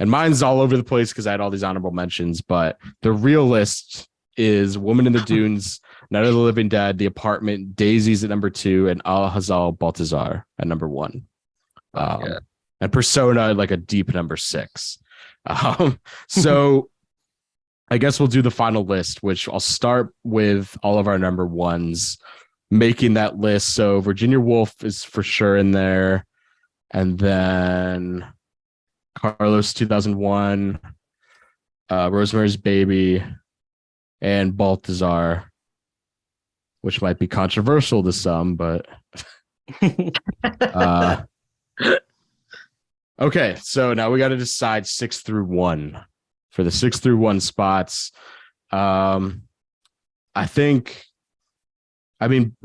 mine's all over the place because I had all these honorable mentions, but the real list is Woman in the Dunes, Night of the Living Dead, The Apartment, Daisies at number 2, and Al Hazal Baltazar at number 1. And Persona like a deep number 6. So I guess we'll do the final list, which I'll start with all of our number 1s making that list. So Virginia Woolf is for sure in there. And then Carlos 2001, Rosemary's Baby, and Baltazar, which might be controversial to some, but okay, so now we got to decide 6 through 1. For the 6 through 1 spots, I mean,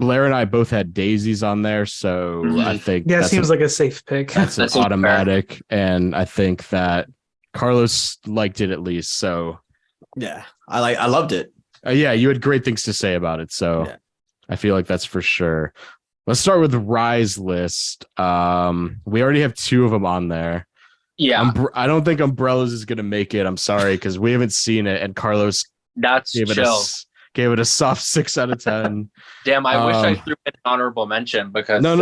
Blaire and I both had Daisies on there, so I think it seems like a safe pick. That's an automatic, and I think that Carlos liked it at least. So yeah, I loved it. Yeah, you had great things to say about it, so yeah. I feel like that's for sure. Let's start with the Rise list. We already have 2 of them on there. Yeah, I don't think Umbrellas is gonna make it. I'm sorry because we haven't seen it, and Carlos gave it a soft 6 out of 10. Damn, I wish I threw an honorable mention because no.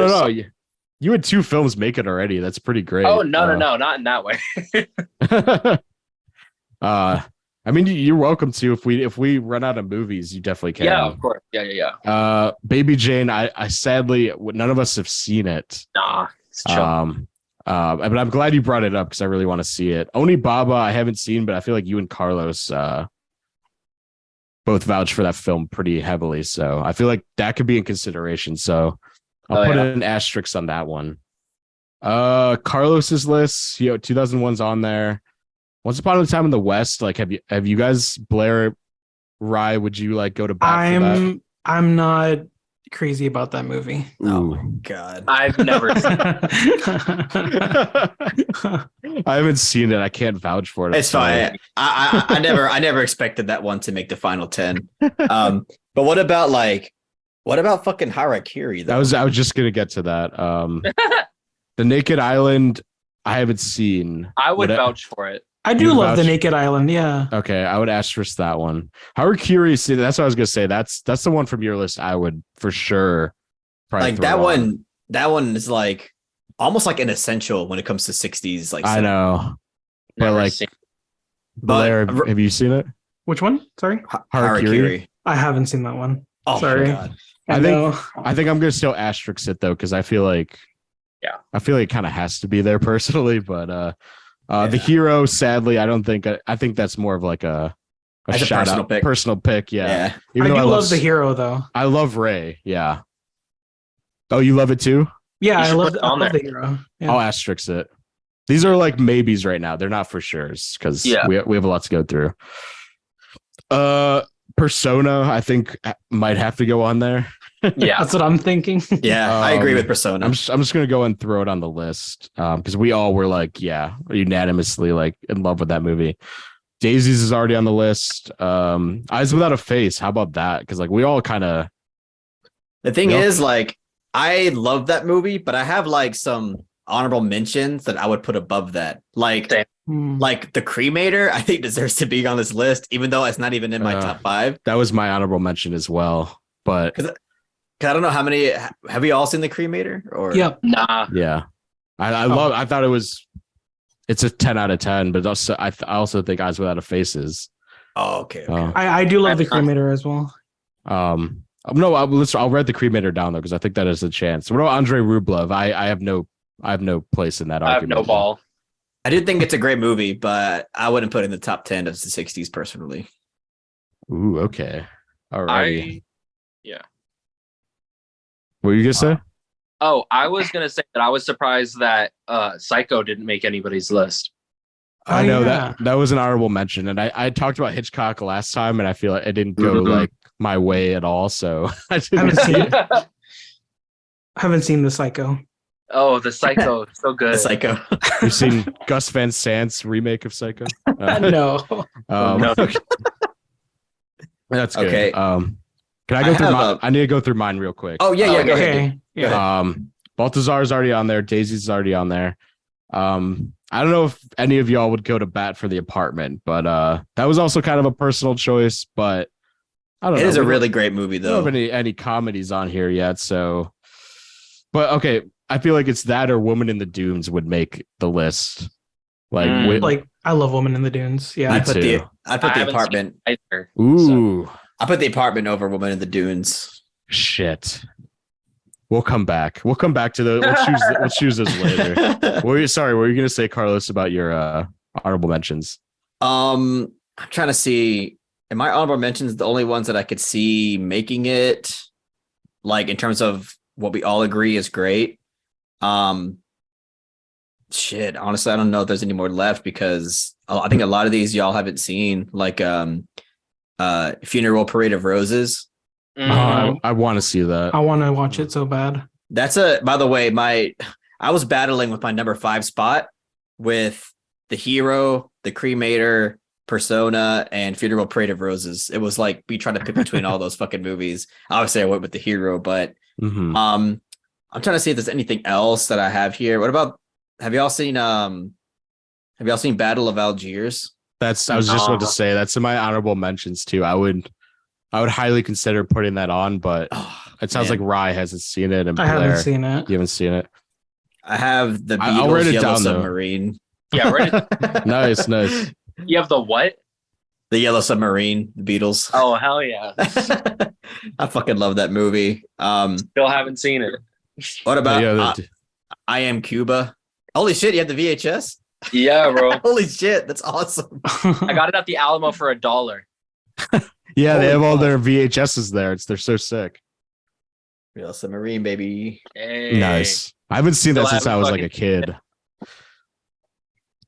You had 2 films make it already. That's pretty great. Oh no, not in that way. I mean, you're welcome to. If we run out of movies, you definitely can. Yeah, of course. Yeah. Baby Jane. I sadly none of us have seen it. Nah, it's chill. But I'm glad you brought it up because I really want to see it. Oni Baba I haven't seen, but I feel like you and Carlos both vouch for that film pretty heavily. So I feel like that could be in consideration. So I'll put an asterisk on that one. Carlos's list, 2001's on there. Once Upon a Time in the West, like have you guys, Blaire, Rye, would you like go to bat for that? I'm not crazy about that movie. Oh my god. I've never seen I haven't seen it. I can't vouch for it. It's fine. I never expected that one to make the final 10. But what about fucking Harakiri though? I was just gonna get to that. The Naked Island, I haven't seen. I would vouch for it. I do love The Naked Island, yeah. Okay, I would asterisk that one. Harakiri, see, that's what I was gonna say. That's the one from your list I would for sure probably like that one. That one is like almost like an essential when it comes to 60s. Like I know, but Never like, seen. Blaire, have you seen it? Which one? Sorry? Harakiri. I haven't seen that one. Oh sorry. my god. I think I'm gonna still asterisk it though, because I feel like it kind of has to be there personally, but The Hero, sadly, I think that's more of like a shout out personal pick. Yeah. I do love The Hero though. I love Ray. Yeah. Oh, you love it too? Yeah, I love The Hero. Yeah. I'll asterisk it. These are like maybes right now. They're not for sures because we have a lot to go through. Persona, I think might have to go on there. Yeah, that's what I'm thinking. Yeah, I agree with Persona. I'm just gonna go and throw it on the list because we all were like, unanimously like in love with that movie. Daisies is already on the list. Eyes Without a Face. How about that? Because like we all kind of. The thing is, like, I love that movie, but I have like some honorable mentions that I would put above that. Like The Cremator, I think deserves to be on this list, even though it's not even in my top 5. That was my honorable mention as well, but. I don't know how many have you all seen The Cremator or Nah. Yeah. I thought it's a 10 out of 10, but also I also think Eyes Without a Face is. Oh, okay. I do love The Cremator as well. No, I'll write The Cremator down though, because I think that is a chance. What about Andrei Rublev? I have no place in that argument. I have no ball. I do think it's a great movie, but I wouldn't put it in the top 10 of the 60s personally. Ooh, okay. All right. Yeah. What were you gonna say? I was gonna say that I was surprised that Psycho didn't make anybody's list. I know that was an honorable mention, and I talked about Hitchcock last time, and I feel like it didn't go like my way at all. So I haven't seen the Psycho. Oh, the Psycho, so good. The Psycho. You've seen Gus Van Sant's remake of Psycho? No. No. That's good. Okay. Can I go through I need to go through mine real quick. Oh, yeah, go okay. ahead. Yeah. Baltazar is already on there. Daisy's is already on there. I don't know if any of y'all would go to bat for The Apartment, but that was also kind of a personal choice, but I don't know. It is a really great movie, though. I don't have any comedies on here yet, so. But, okay, I feel like it's that or Woman in the Dunes would make the list. Like I love Woman in the Dunes. Yeah. I put The Apartment. Ooh. So I put The Apartment over Woman in the Dunes. Shit. We'll come back. We'll come back to we'll choose those later. What were you gonna say, Carlos, about your honorable mentions? I'm trying to see. In my honorable mentions, the only ones that I could see making it, like in terms of what we all agree is great. Honestly, I don't know if there's any more left because I think a lot of these y'all haven't seen, like Funeral Parade of Roses. I want to see that. I want to watch it so bad. That's by the way, I was battling with my number 5 spot with The Hero, The Cremator, Persona, and Funeral Parade of Roses. It was like me trying to pick between all those fucking movies. Obviously, I went with The Hero, but I'm trying to see if there's anything else that I have here. What about? Have y'all seen Battle of Algiers? I was just about to say that's in my honorable mentions too. I would highly consider putting that on, but it sounds like Rye hasn't seen it, and I haven't seen it. You haven't seen it. I have the I'll write Beatles it Yellow down, Submarine. Yeah, right. Nice. You have the what? The Yellow Submarine, the Beatles. Oh hell yeah! I fucking love that movie. Still haven't seen it. What about Yeah, I Am Cuba? Holy shit, you have the VHS? Yeah, bro. Holy shit, that's awesome. I got it at the Alamo for $1. yeah, they Holy have all fuck. their VHSs there. They're so sick. Yellow Submarine, baby. Hey. Nice. I haven't seen that Still since I haven't was like a fucking- kid.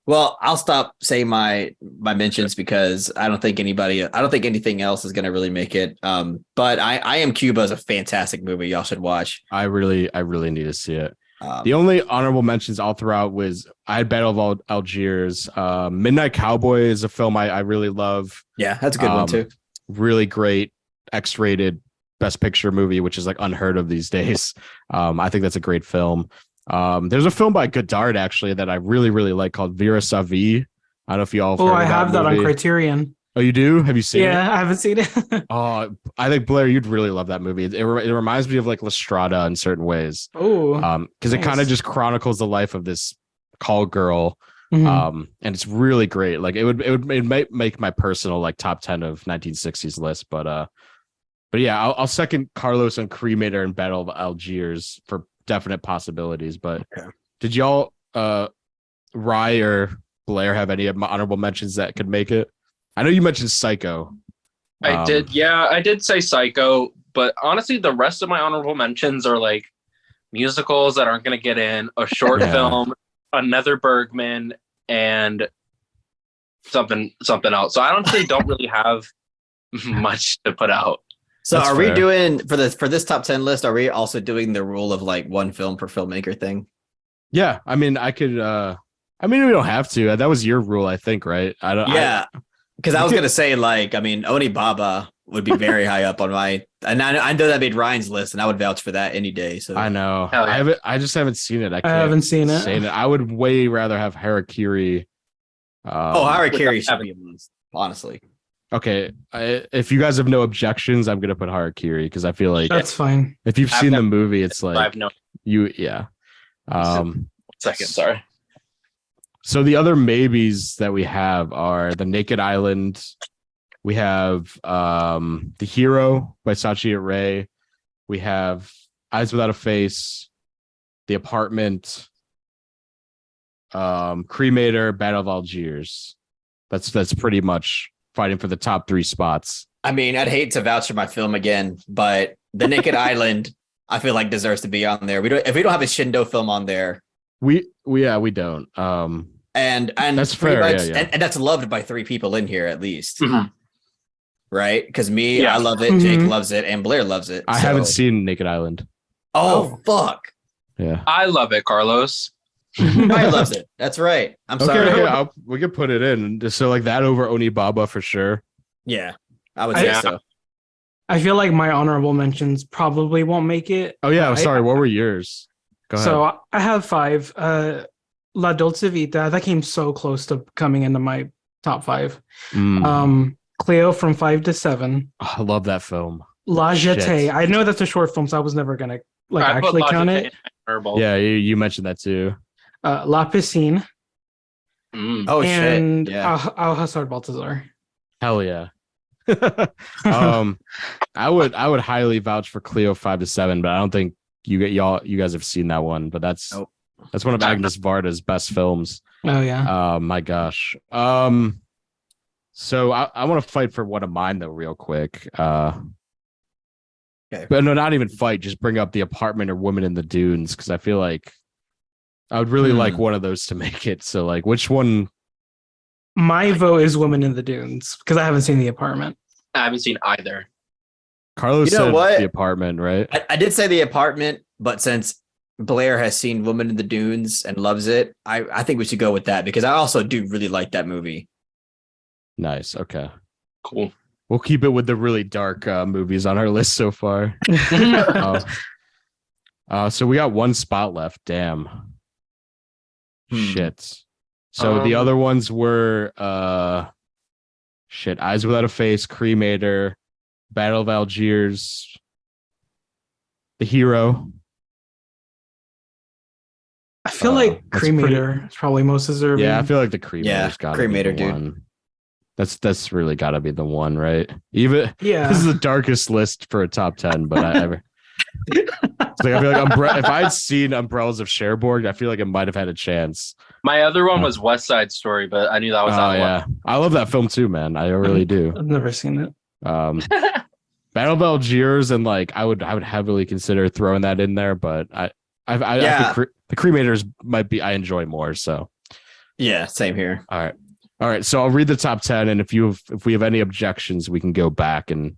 Well, I'll stop saying my mentions because I don't think anything else is gonna really make it. But I Am Cuba is a fantastic movie. Y'all should watch. I really need to see it. Um, The only honorable mentions all throughout was I had Battle of Algiers. Midnight Cowboy is a film I really love. yeah, that's a good one too. Really great X-rated Best Picture movie, which is like unheard of these days. I think that's a great film. There's a film by Godard actually that I really like called Vera Savi. I don't know if you all. I have that on Criterion. Oh, you do? Have you seen it? Yeah, I haven't seen it. Oh, I think Blaire, you'd really love that movie. It reminds me of like La Strada in certain ways. Oh, because it nice. kind of just chronicles the life of this call girl. Mhm. And it's really great. Like it might make my personal like top 10 of 1960s list, but yeah, I'll second Carlos on Cremator and Battle of Algiers for definite possibilities. But Okay. did y'all Rye or Blaire have any honorable mentions that could make it? I know you mentioned Psycho. I did. Yeah, I did say Psycho, but honestly, the rest of my honorable mentions are like musicals that aren't going to get in, a short Yeah. film, another Bergman, and something else. So I honestly don't really have much to put out. So That's are we fair. doing for this top 10 list? Are we also doing the rule of like one film per filmmaker thing? Yeah, I mean, I could. I mean, we don't have to. That was your rule, I think, right? I don't. Yeah, because I was gonna say like, I mean, Oni Baba would be very high up on my, and I know that made Ryan's list, and I would vouch for that any day. So I know. Hell yeah. I just haven't seen it. I haven't seen it. say I would way rather have Harakiri. Harakiri should be on this, honestly. Okay, if you guys have no objections, I'm gonna put Harakiri because I feel like That's fine. if you've I've seen the never- movie, it's I like have no yeah. second. Sorry. So the other maybes that we have are The Naked Island. We have The Hero by Saoirse Ray. We have Eyes Without a Face, The Apartment, Cremator, Battle of Algiers. That's pretty much fighting for the top 3 spots. I mean, I'd hate to vouch for my film again, but The Naked Island, I feel like deserves to be on there. If we don't have a Shindo film on there, We don't. and That's pretty fair, much, yeah. And that's loved by 3 people in here at least, Mhm. right? Because me, Yeah. I love it, Jake Mhm. loves it, and Blaire loves it. I So- haven't seen Naked Island. Oh fuck! Yeah. I love it, Carlos. Ryan loves it. That's right. I'm sorry. Okay, we could put it in. So like that over Onibaba for sure. Yeah, I would say Yeah. so. I feel like my honorable mentions probably won't make it. Oh yeah, I- sorry. What were yours? Go ahead. So I have 5. La Dolce Vita, that came so close to coming into my top 5. Cleo from 5 to 7. Oh, I love that film. La Shit. Jetée. I know that's a short film, so I was never gonna like I put actually count Logitech it. in honorable. Yeah, you mentioned that too. La Piscine Mm. Oh and shit! Yeah. Alcazar Baltazar. Hell yeah. I would highly vouch for Cleo 5 to 7, but I don't think you guys have seen that one. But that's Nope. that's one of Agnes Varda's best films. Oh yeah. My gosh. So I want to fight for one of mine though, real quick. Okay. But no, not even fight. Just bring up The Apartment or Women in the Dunes because I feel like I would really like one of those to make it. So like, which one? My vote is Woman in the Dunes because I haven't seen The Apartment. I haven't seen either. Carlos You know said what? The Apartment, right? I did say The Apartment, but since Blaire has seen Woman in the Dunes and loves it, I think we should go with that because I also do really like that movie. Nice. Okay. Cool. We'll keep it with the really dark movies on our list so far. So we got one spot left. Damn. Shit. So the other ones were Eyes Without a Face, Cremator, Battle of Algiers, The Hero. I feel like that's Cremator is probably most deserving. Yeah, I feel like the Cremator's Yeah, got Cremator, the dude. one. That's really got to be the one, right? Even Yeah. this is the darkest list for a top 10, but it's like I feel like if I'd seen Umbrellas of Cherbourg, I feel like it might have had a chance. My other one was West Side Story, but I knew that was Oh out of yeah, I love that film too, man. I really do. I've never seen it. Battle of Algiers, and like I would heavily consider throwing that in there, but I think the Cremators might be I enjoy more. So yeah, same here. All right. So I'll read the top 10, and if we have any objections, we can go back and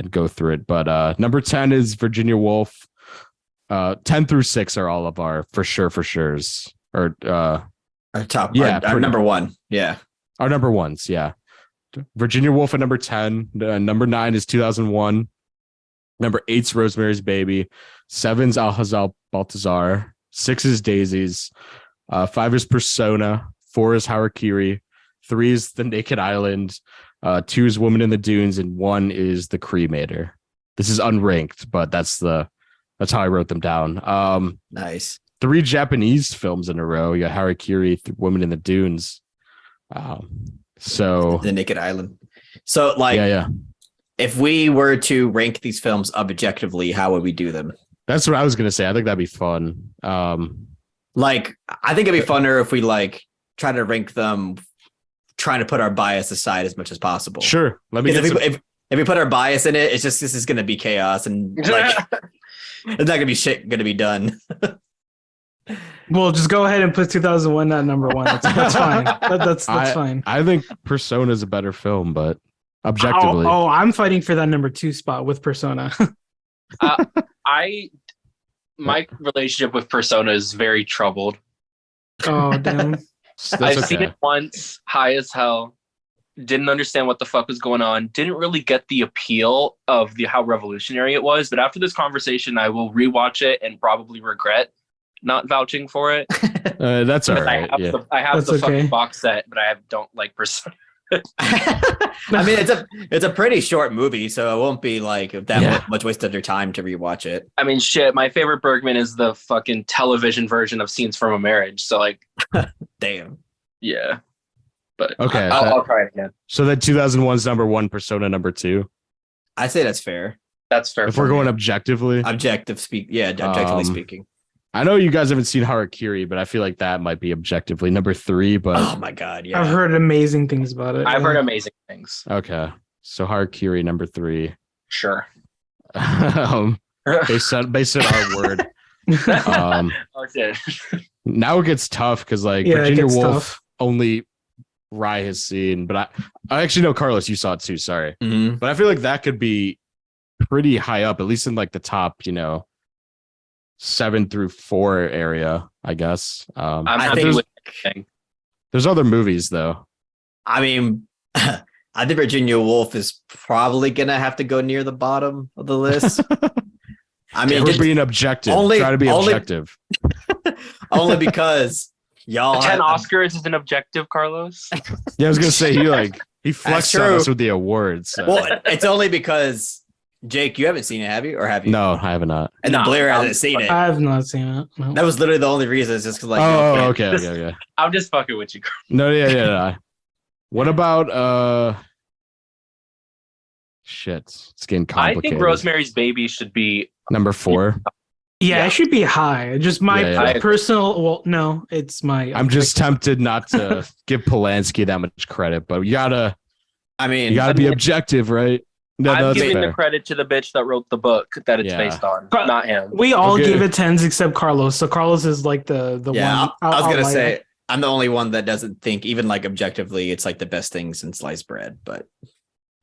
go through it. But number 10 is Virginia Woolf. 10 through 6 are all of our for sure's. Or our top, yeah, our number one, yeah, our number ones, yeah. Virginia Woolf at number 10. Number 9 is 2001. Number 8's Rosemary's Baby. 7's Alcazar Baltazar. 6 is Daisies. 5 is Persona. 4 is Harakiri. 3 is The Naked Island. 2 is Woman in the Dunes, and 1 is The Cremator. This is unranked, but that's how I wrote them down. Nice. 3 Japanese films in a row. You got Harakiri, Woman in the Dunes. So The Naked Island. So like, yeah. If we were to rank these films objectively, how would we do them? That's what I was gonna say. I think that'd be fun. Like, I think it'd be funner if we like try to rank them, trying to put our bias aside as much as possible. Sure. Let me. If we put our bias in it, it's just this is gonna be chaos, and like it's not gonna be shit gonna be done. Well, just go ahead and put 2001 at number 1. That's fine. That's fine. I think Persona is a better film, but objectively, I'm fighting for that number 2 spot with Persona. My relationship with Persona is very troubled. Oh damn! I've seen it once, high as hell. Didn't understand what the fuck was going on. Didn't really get the appeal of how revolutionary it was. But after this conversation, I will rewatch it and probably regret not vouching for it. That's all right. I have the fucking box set, but I don't like Persona. I mean, it's a pretty short movie, so it won't be like that much waste of your time to rewatch it. I mean, shit. My favorite Bergman is the fucking television version of Scenes from a Marriage. So, like, damn. Yeah. But okay, I'll try it again. So that 2001's number 1, Persona number 2. I say that's fair. That's fair. If we're going objectively, objectively speaking. I know you guys haven't seen Harakiri, but I feel like that might be objectively number 3. But oh my god, yeah, I've heard amazing things about it. I've heard amazing things. Okay, so Harakiri number 3. Sure. Based on our word. Okay. Now it gets tough because like Virginia Woolf only Rye has seen, but I actually know Carlos, you saw it too. Sorry, but I feel like that could be pretty high up, at least in like the top, 7 through 4 area, I guess. I think there's other movies though. I mean, I think Virginia Woolf is probably gonna have to go near the bottom of the list. I mean, we're being objective. Try to be objective. Only because y'all 10 Oscars is an objective, Carlos. Yeah, I was gonna say he flexed on us with the awards. So. Well, it's only because Jake, you haven't seen it, have you? Or have you? No, I have not. And then Blaire hasn't seen it. I have not seen it. No. That was literally the only reason. It's just because, like, okay. I'm just fucking with you. No, yeah. What about shit? It's getting complicated. I think Rosemary's Baby should be number 4. Yeah, it should be high. Just my personal. Well, no, it's my. I'm just tempted not to give Polanski that much credit, but you gotta. I mean, you gotta be objective, right? No, I'm giving the credit to the bitch that wrote the book that it's based on, not him. We all give it 10s except Carlos. So Carlos is like the one. I was gonna say I'm the only one that doesn't think even like objectively it's like the best thing since sliced bread, but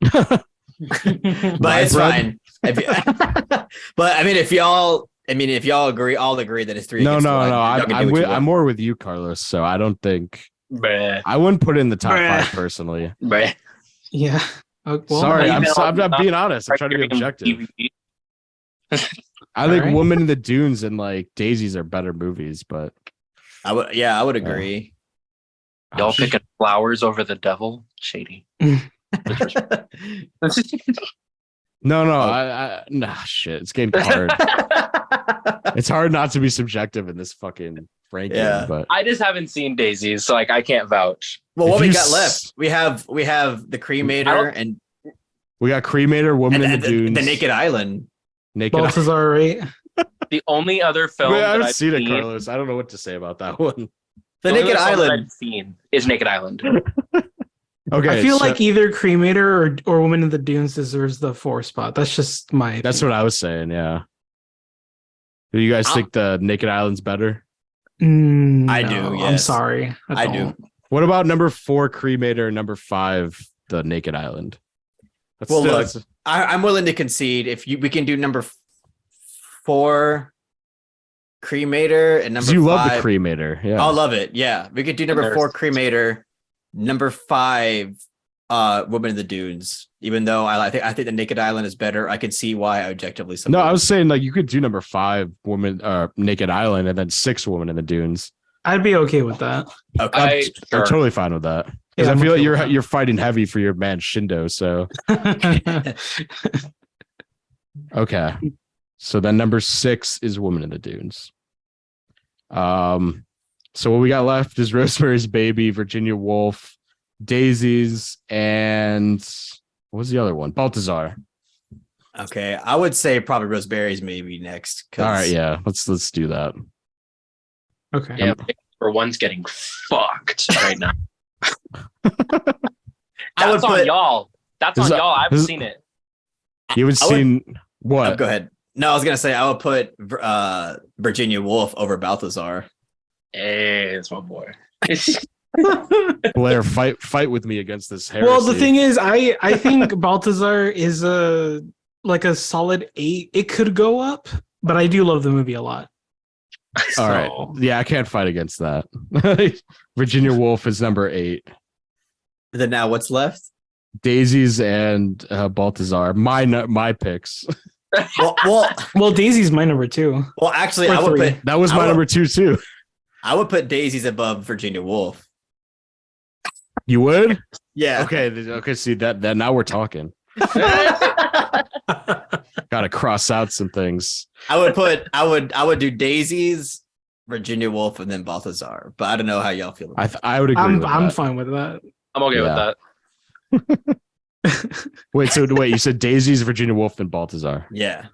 but it's fine. But I mean, if y'all all agree that it's 3. No. I'm more with you, Carlos. So I don't think I wouldn't put it in the top 5 personally. Yeah. Well, sorry, I'm being honest. I'm trying to be objective. I think Woman in the Dunes and like Daisies are better movies, but I would agree. Y'all picking flowers over the devil? Shady. No, shit. It's getting hard. It's hard not to be subjective in this fucking ranking. Yeah. But I just haven't seen Daisies, so like I can't vouch. Well, what If we you got s- left? We have the cremator and We got Cremator, Woman in the Dunes, the Naked Island. Naked. Balthazar, right? The only other film Wait, I that haven't I've seen it, seen, Carlos. I don't know what to say about that one. The only Naked other film that Island. I've seen is Naked Island. Okay, I feel so like either Cremator or Woman in the Dunes deserves the 4 spot. That's just my. that's opinion. what I was saying. Yeah. Do you guys think the Naked Island's better? I No, do, I'm yes. sorry. I do. don't. What about number 4, Cremator, number 5, the Naked Island? That's Well, look, that's- I'm willing to concede if we can do number 4 cremator and number 5. you love the Cremator. Yeah. I'll love it. Yeah, we could do number there's- 4 cremator, number 5 Woman in the Dunes. Even though I think the Naked Island is better, I can see why objectively. No, I was saying like you could do number 5, Woman, Naked Island, and then 6, Woman in the Dunes. I'd be okay with that. Okay. I'm totally fine with that because Yeah, I I'm feel okay like with that. you're fighting heavy for your man Shindo. So okay, so then number 6 is Woman in the Dunes. So what we got left is Rosemary's Baby, Virginia Woolf, Daisies, and what was the other one? Balthazar. Okay, I would say probably Rosemary's maybe next. All right, yeah, let's do that. Okay. Yeah, for one's getting fucked right now. I would That's on put. y'all. That's Is on that- y'all. I haven't is- seen it. You haven't I would- seen what? Oh, go ahead. No, I was gonna say I would put Virginia Woolf over Balthazar. Hey, it's my boy. Blaire, fight with me against this heresy. Well, the thing is, I think Balthazar is a solid 8. It could go up, but I do love the movie a lot. All right, yeah, I can't fight against that. Virginia Woolf is number 8. Then now what's left? Daisies and Balthazar. My picks. Well, Daisy's my number 2. well. Actually, Or I would 3. put That was I my would- number 2 too. I would put Daisies above Virginia Woolf. You would? Yeah. Okay. See that now we're talking. Got to cross out some things. I would do Daisies, Virginia Woolf, and then Balthazar. But I don't know how y'all feel about it. I would agree. I'm with I'm that. fine with that. I'm okay Yeah. with that. Wait, you said Daisies, Virginia Woolf, and Balthazar. Yeah.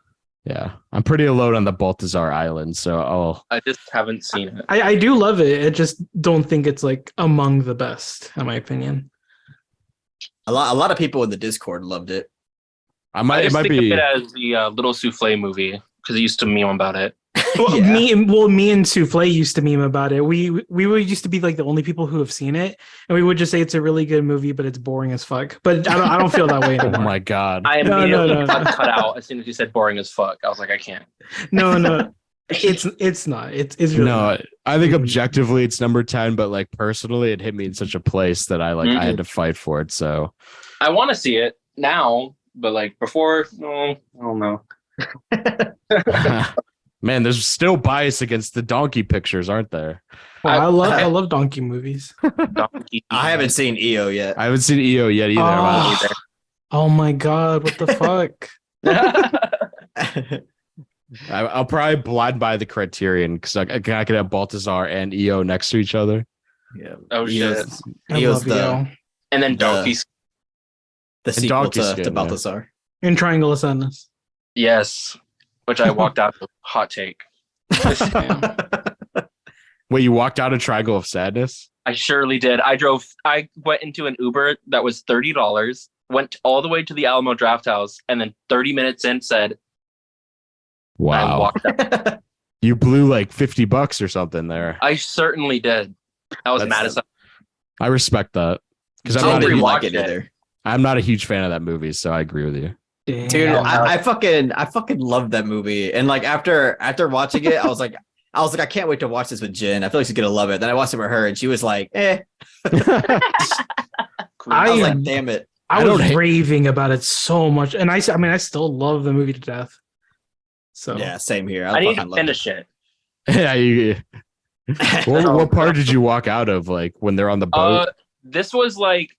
Yeah, I'm pretty alone on the Balthazar Island, so I just haven't seen it. I do love it. I just don't think it's like among the best, in my opinion. A lot of people in the Discord loved it. I I might just think be. of it as the Little Souffle movie because he used to meme about it. Well, Yeah. me and Souffle used to meme about it. We would used to be like the only people who have seen it, and we would just say it's a really good movie, but it's boring as fuck. But I don't feel that way Oh anymore. my god! I No, immediately no. cut out as soon as you said boring as fuck. I was like, I can't. No, it's not. It's really No, not. I think objectively it's number 10, but like personally, it hit me in such a place that I had to fight for it. So I want to see it now, but like before, no, I don't know. man, there's still bias against the donkey pictures, aren't there? Well, I love donkey movies. Donkey. I haven't seen EO yet. I haven't seen EO yet either. Oh. Oh my god, what the fuck? I'll probably blind by the criterion because I could have Balthazar and EO next to each other. Yeah. Oh shit! EO's, I EO's love you. And then Donkey. the sequel Donkey to Skin, yeah. Balthazar. In Triangle of Sadness. Yes, which I walked out of. Hot take. Damn. Wait, you walked out of Triangle of Sadness? I surely did. I went into an Uber that was $30, went all the way to the Alamo Draft House, and then 30 minutes in said, I Wow. walked out. You blew like $50 or something there. I certainly did. I was That's mad as hell. I respect that. Because I not didn't a- like it rewatched it. either. I'm not a huge fan of that movie, so I agree with you. Damn. Dude, I fucking loved that movie. And like after watching it, I was like, I can't wait to watch this with Jen. I feel like she's gonna love it. Then I watched it with her, and she was like, "eh." I was like, "Damn it!" I I was don't hate- raving about it so much, and I mean, I still love the movie to death. So Yeah, same here. I need to fucking loved finish it. Yeah, it. what part did you walk out of? Like when they're on the boat? This was like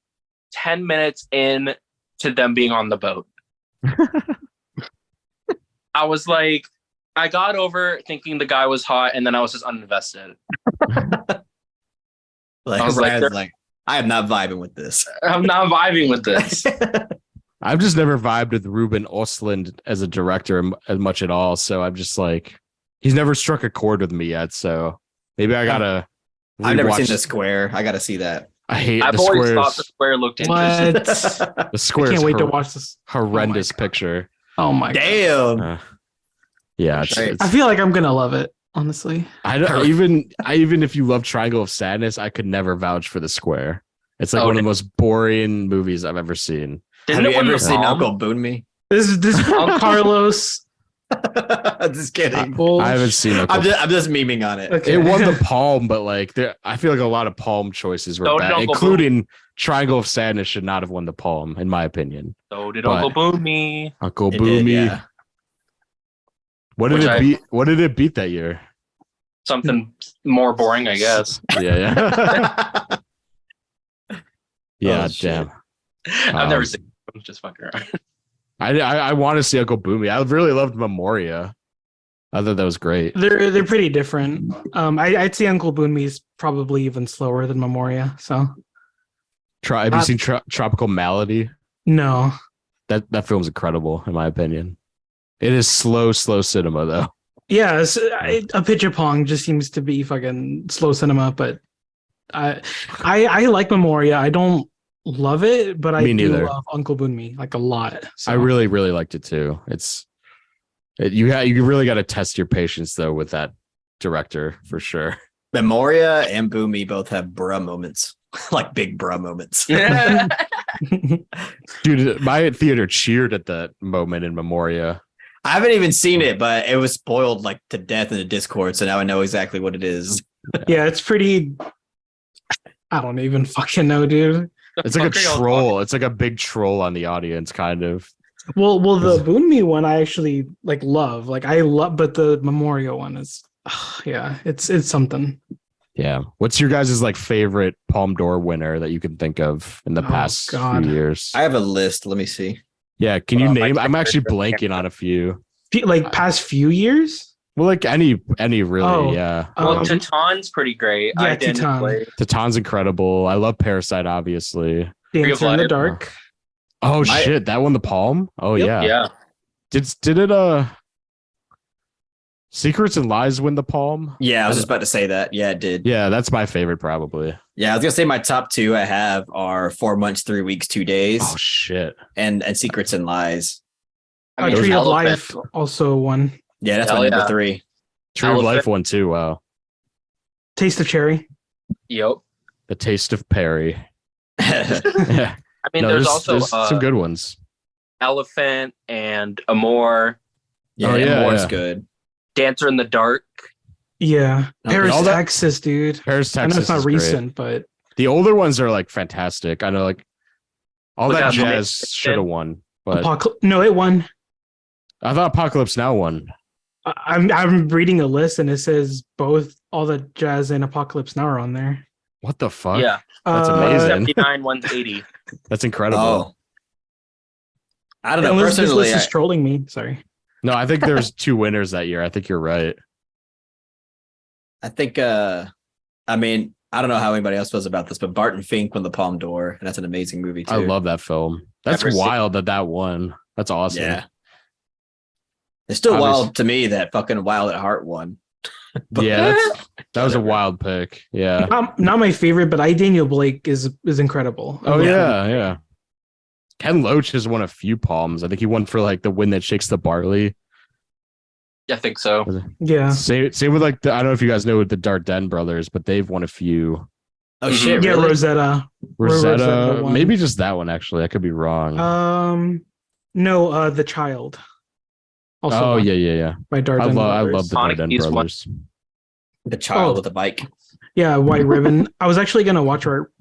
10 minutes in to them being on the boat. I was like, I got over thinking the guy was hot, and then I was just uninvested. Like, I was like, Ryan's they're- like, I am not vibing with this. I'm not vibing with this. I've just never vibed with Ruben Östlund as a director as much at all. So I'm just like, he's never struck a chord with me yet. So maybe I gotta. I've never seen The Square. I gotta see that. I hate. I've always thought The Square looked interesting. What? The Square. I can't wait to watch this. Horrendous picture. Oh my Damn. God. Yeah, I feel like I'm gonna love it. Honestly, I don't even if you love Triangle of Sadness, I could never vouch for The Square. It's like one of the most boring movies I've ever seen. Have you ever seen Uncle Boon Me? This Carlos. Just kidding. I haven't seen it. I'm just memeing on it. Okay. It won the Palme, but like I feel like a lot of Palme choices were bad, including Triangle of Sadness should not have won the Palme, in my opinion. So did Uncle Boon Me. Uncle Boon Me. Yeah. What did it beat? What did it beat that year? Something more boring, I guess. Yeah. Yeah, damn. I've never seen it. I'm just fucking around. I want to see Uncle Boomy. I really loved Memoria. I thought that was great. They're pretty different. I'd say Uncle Boonme is probably even slower than Memoria. So, have you seen Tropical Malady? No. That film's incredible, in my opinion. It is slow cinema, though. Yeah, a Pitcher Pong just seems to be fucking slow cinema, but I like Memoria. I don't love it, but I do love Uncle Boonme like a lot. So. I really liked it too. You really got to test your patience though with that director for sure. Memoria and Boonme both have bruh moments, like big bruh moments. Dude, my theater cheered at that moment in Memoria. I haven't even seen it, but it was spoiled like to death in the Discord, so now I know exactly what it is. Yeah, it's pretty. I don't even fucking know, dude. It's like a troll. It's like a big troll on the audience, kind of. Well, the Boonme one I actually love. But the Memoria one is, yeah, it's something. Yeah. What's your guys' favorite Palme d'Or winner that you can think of in the past few years? I have a list. Let me see. Yeah, can you name? I'm actually blanking on a few. Past few years. Well, any really, yeah. Well, Titan's pretty great. Yeah, Titan's incredible. I love Parasite, obviously. Dancer in the Dark. Shit, that won the Palme? Oh, yep, yeah. Yeah. Did it Secrets and Lies win the Palme? Yeah, I was just about to say that. Yeah, it did. Yeah, that's my favorite probably. Yeah, I was gonna say my top two I have are 4 months, 3 weeks, 2 days. Oh shit. And Secrets and Lies. Tree of Life also won. Yeah, that's my number 3. Tree of Life won too. Wow. Taste of Cherry. Yep. The Taste of Perry. Yeah. I mean, there's also some good ones. Elephant and Amore. Yeah, Amore's good. Dancer in the Dark. Yeah. Paris, Texas, dude. Paris, Texas. I know it's not recent, but the older ones are fantastic. I know all that jazz should have won. But no, it won. I thought Apocalypse Now won. I'm reading a list and it says both All That Jazz and Apocalypse Now are on there. What the fuck? Yeah. That's amazing. 79, 180. That's incredible. Oh. I don't know. Personally, this list is trolling me. Sorry. No, I think there's 2 winners that year. I think you're right. I think, I don't know how anybody else feels about this, but Barton Fink won the Palme d'Or, and that's an amazing movie too. I love that film. That's wild that won. That's awesome. Yeah. It's still wild to me that fucking Wild at Heart won. Yeah, that was a wild pick. Yeah. Not my favorite, but Daniel Blake is incredible. Oh yeah. Ken Loach has won a few Palmes. I think he won for The Wind That Shakes the Barley. I think so. Yeah. Same with I don't know if you guys know the Dardenne brothers, but they've won a few. Oh shit! Yeah, really? Rosetta. Maybe just that one. Actually, I could be wrong. No, The Child. Also yeah. By Dardenne. I love the Dardenne brothers. The Child with the bike. Yeah, White Ribbon. I was actually gonna rewatch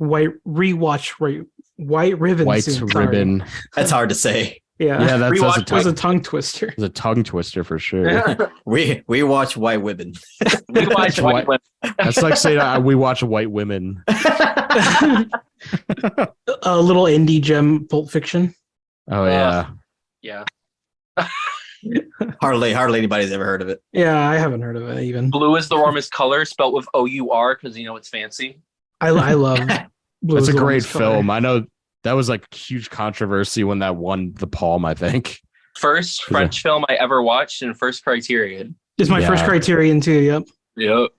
White Ribbon. White Ribbon. That's hard to say. Yeah, that was a tongue twister. It's a tongue twister for sure. we watch White Women. We watch White Women. That's like saying we watch White Women. A little indie gem, Pulp Fiction. Oh yeah. Yeah. Hardly anybody's ever heard of it. Yeah, I haven't heard of it even. Blue is the warmest color, spelt with O-U-R because it's fancy. I love Blue That's is a the great warmest color. film. I know that was like huge controversy when that won the Palme, I think. First French film I ever watched and first Criterion. It's my first Criterion too. Yep. Yep.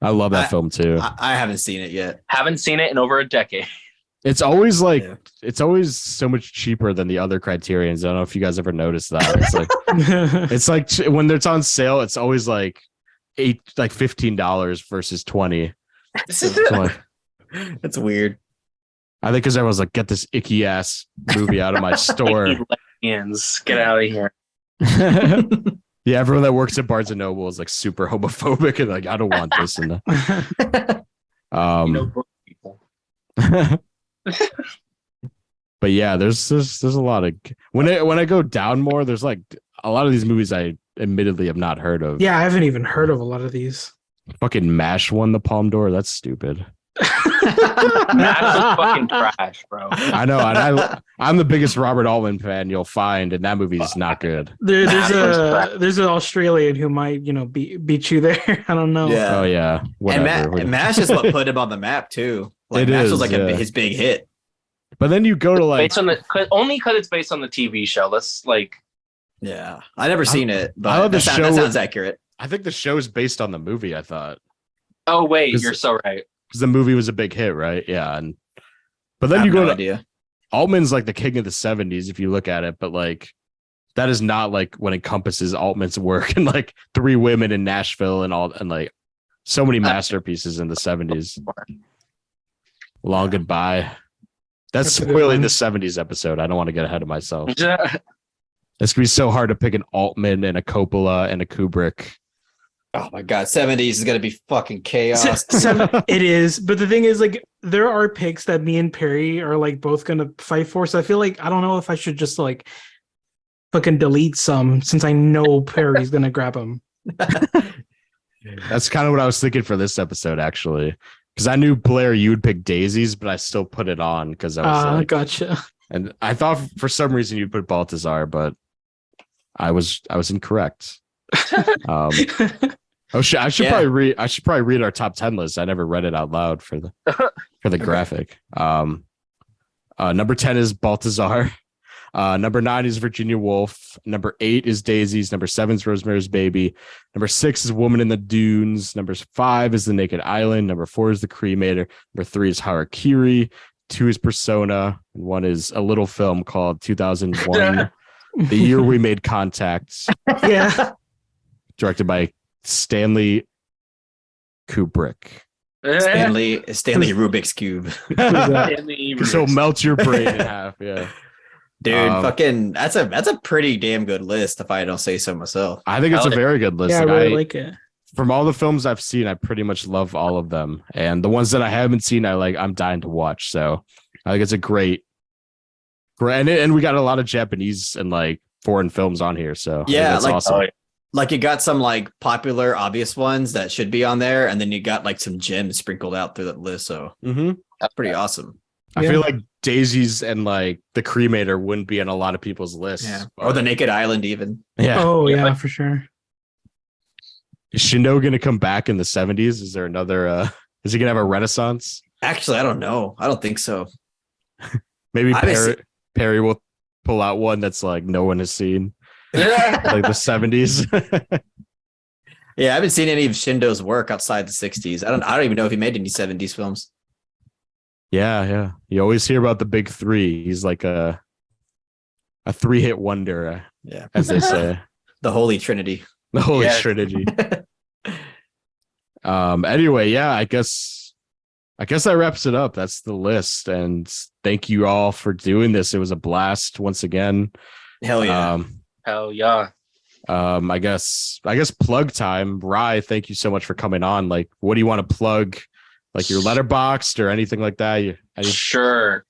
I love that film too. I haven't seen it yet. Haven't seen it in over a decade. It's always like it's always so much cheaper than the other Criterions. I don't know if you guys ever noticed that. It's like when it's on sale, it's always like $15 versus $20. That's weird. I think because everyone's like, get this icky ass movie out of my store. Get out of here. Yeah, everyone that works at Barnes and Noble is like super homophobic and like, I don't want this. And people. But yeah, there's a lot of when I go down more, there's like a lot of these movies I admittedly have not heard of. Yeah, I haven't even heard of a lot of these. Fucking MASH won the Palme d'Or. That's stupid. MASH is fucking trash, bro. I know, and I'm the biggest Robert Altman fan you'll find, and that movie is not good. There's an Australian who might beat you there. I don't know. Yeah. Oh yeah. Whatever. And MASH is what put him on the map too. Like It MASH is, was like yeah. his big hit. But then you go to like Based on only because it's based on the TV show. Let's like. Yeah, I never seen it, but I love that sounds accurate. I think the show is based on the movie. I thought Oh wait, you're so right. because the movie was a big hit, right? Yeah, but then I you have go no to idea. Altman's like the king of the '70s if you look at it, but like that is not like what encompasses Altman's work and like Three Women in Nashville and all and like so many masterpieces in the '70s. Long Goodbye. That's spoiling the '70s episode. I don't want to get ahead of myself. It's gonna be so hard to pick an Altman and a Coppola and a Kubrick. Oh my god, 70s is gonna be fucking chaos. It is, but the thing is, like, there are picks that me and Perry are like both gonna fight for. So I feel like I don't know if I should just like fucking delete some since I know Perry's gonna grab them. That's kind of what I was thinking for this episode, actually, because I knew Blaire you would pick Daisies, but I still put it on because I was like, gotcha. And I thought for some reason you'd put Balthazar, but I was incorrect. I should probably read our top 10 list. I never read it out loud for the graphic. Number 10 is Balthazar. Number 9 is Virginia Woolf. Number 8 is Daisies. Number 7 is Rosemary's Baby. Number 6 is Woman in the Dunes. Number 5 is The Naked Island. Number 4 is The Cremator. Number 3 is Harakiri. 2 is Persona. And 1 is a little film called 2001, The Year We Made Contact. Yeah. directed by Stanley Kubrick. Stanley Rubik's Cube. So melt your brain in half. Yeah. Dude, fucking that's a pretty damn good list if I don't say so myself. I think it's a very good list. Yeah, I really like it. From all the films I've seen, I pretty much love all of them. And the ones that I haven't seen, I'm dying to watch. So I think it's a great and we got a lot of Japanese and like foreign films on here. So yeah, that's awesome. Like you got some like popular, obvious ones that should be on there, and then you got like some gems sprinkled out through that list. So that's pretty awesome. I feel like Daisies and like The Cremator wouldn't be on a lot of people's lists. Yeah. Or The Naked Island even. Yeah. Oh yeah, for sure. Is Shindo gonna come back in the 70s? Is there another is he gonna have a renaissance? Actually, I don't know. I don't think so. Maybe Perry will pull out one that's like no one has seen. Like the 70s. Yeah, I haven't seen any of Shindo's work outside the 60s. I don't even know if he made any 70s films. Yeah. You always hear about the big three. He's like a 3-hit wonder, as they say. The Holy Trinity. The Holy Trinity. Anyway, I guess that wraps it up. That's the list. And thank you all for doing this. It was a blast once again. Hell yeah. Hell yeah. I guess plug time. Rye, thank you so much for coming on. Like, what do you want to plug? Like your Letterboxd or anything like that? Sure.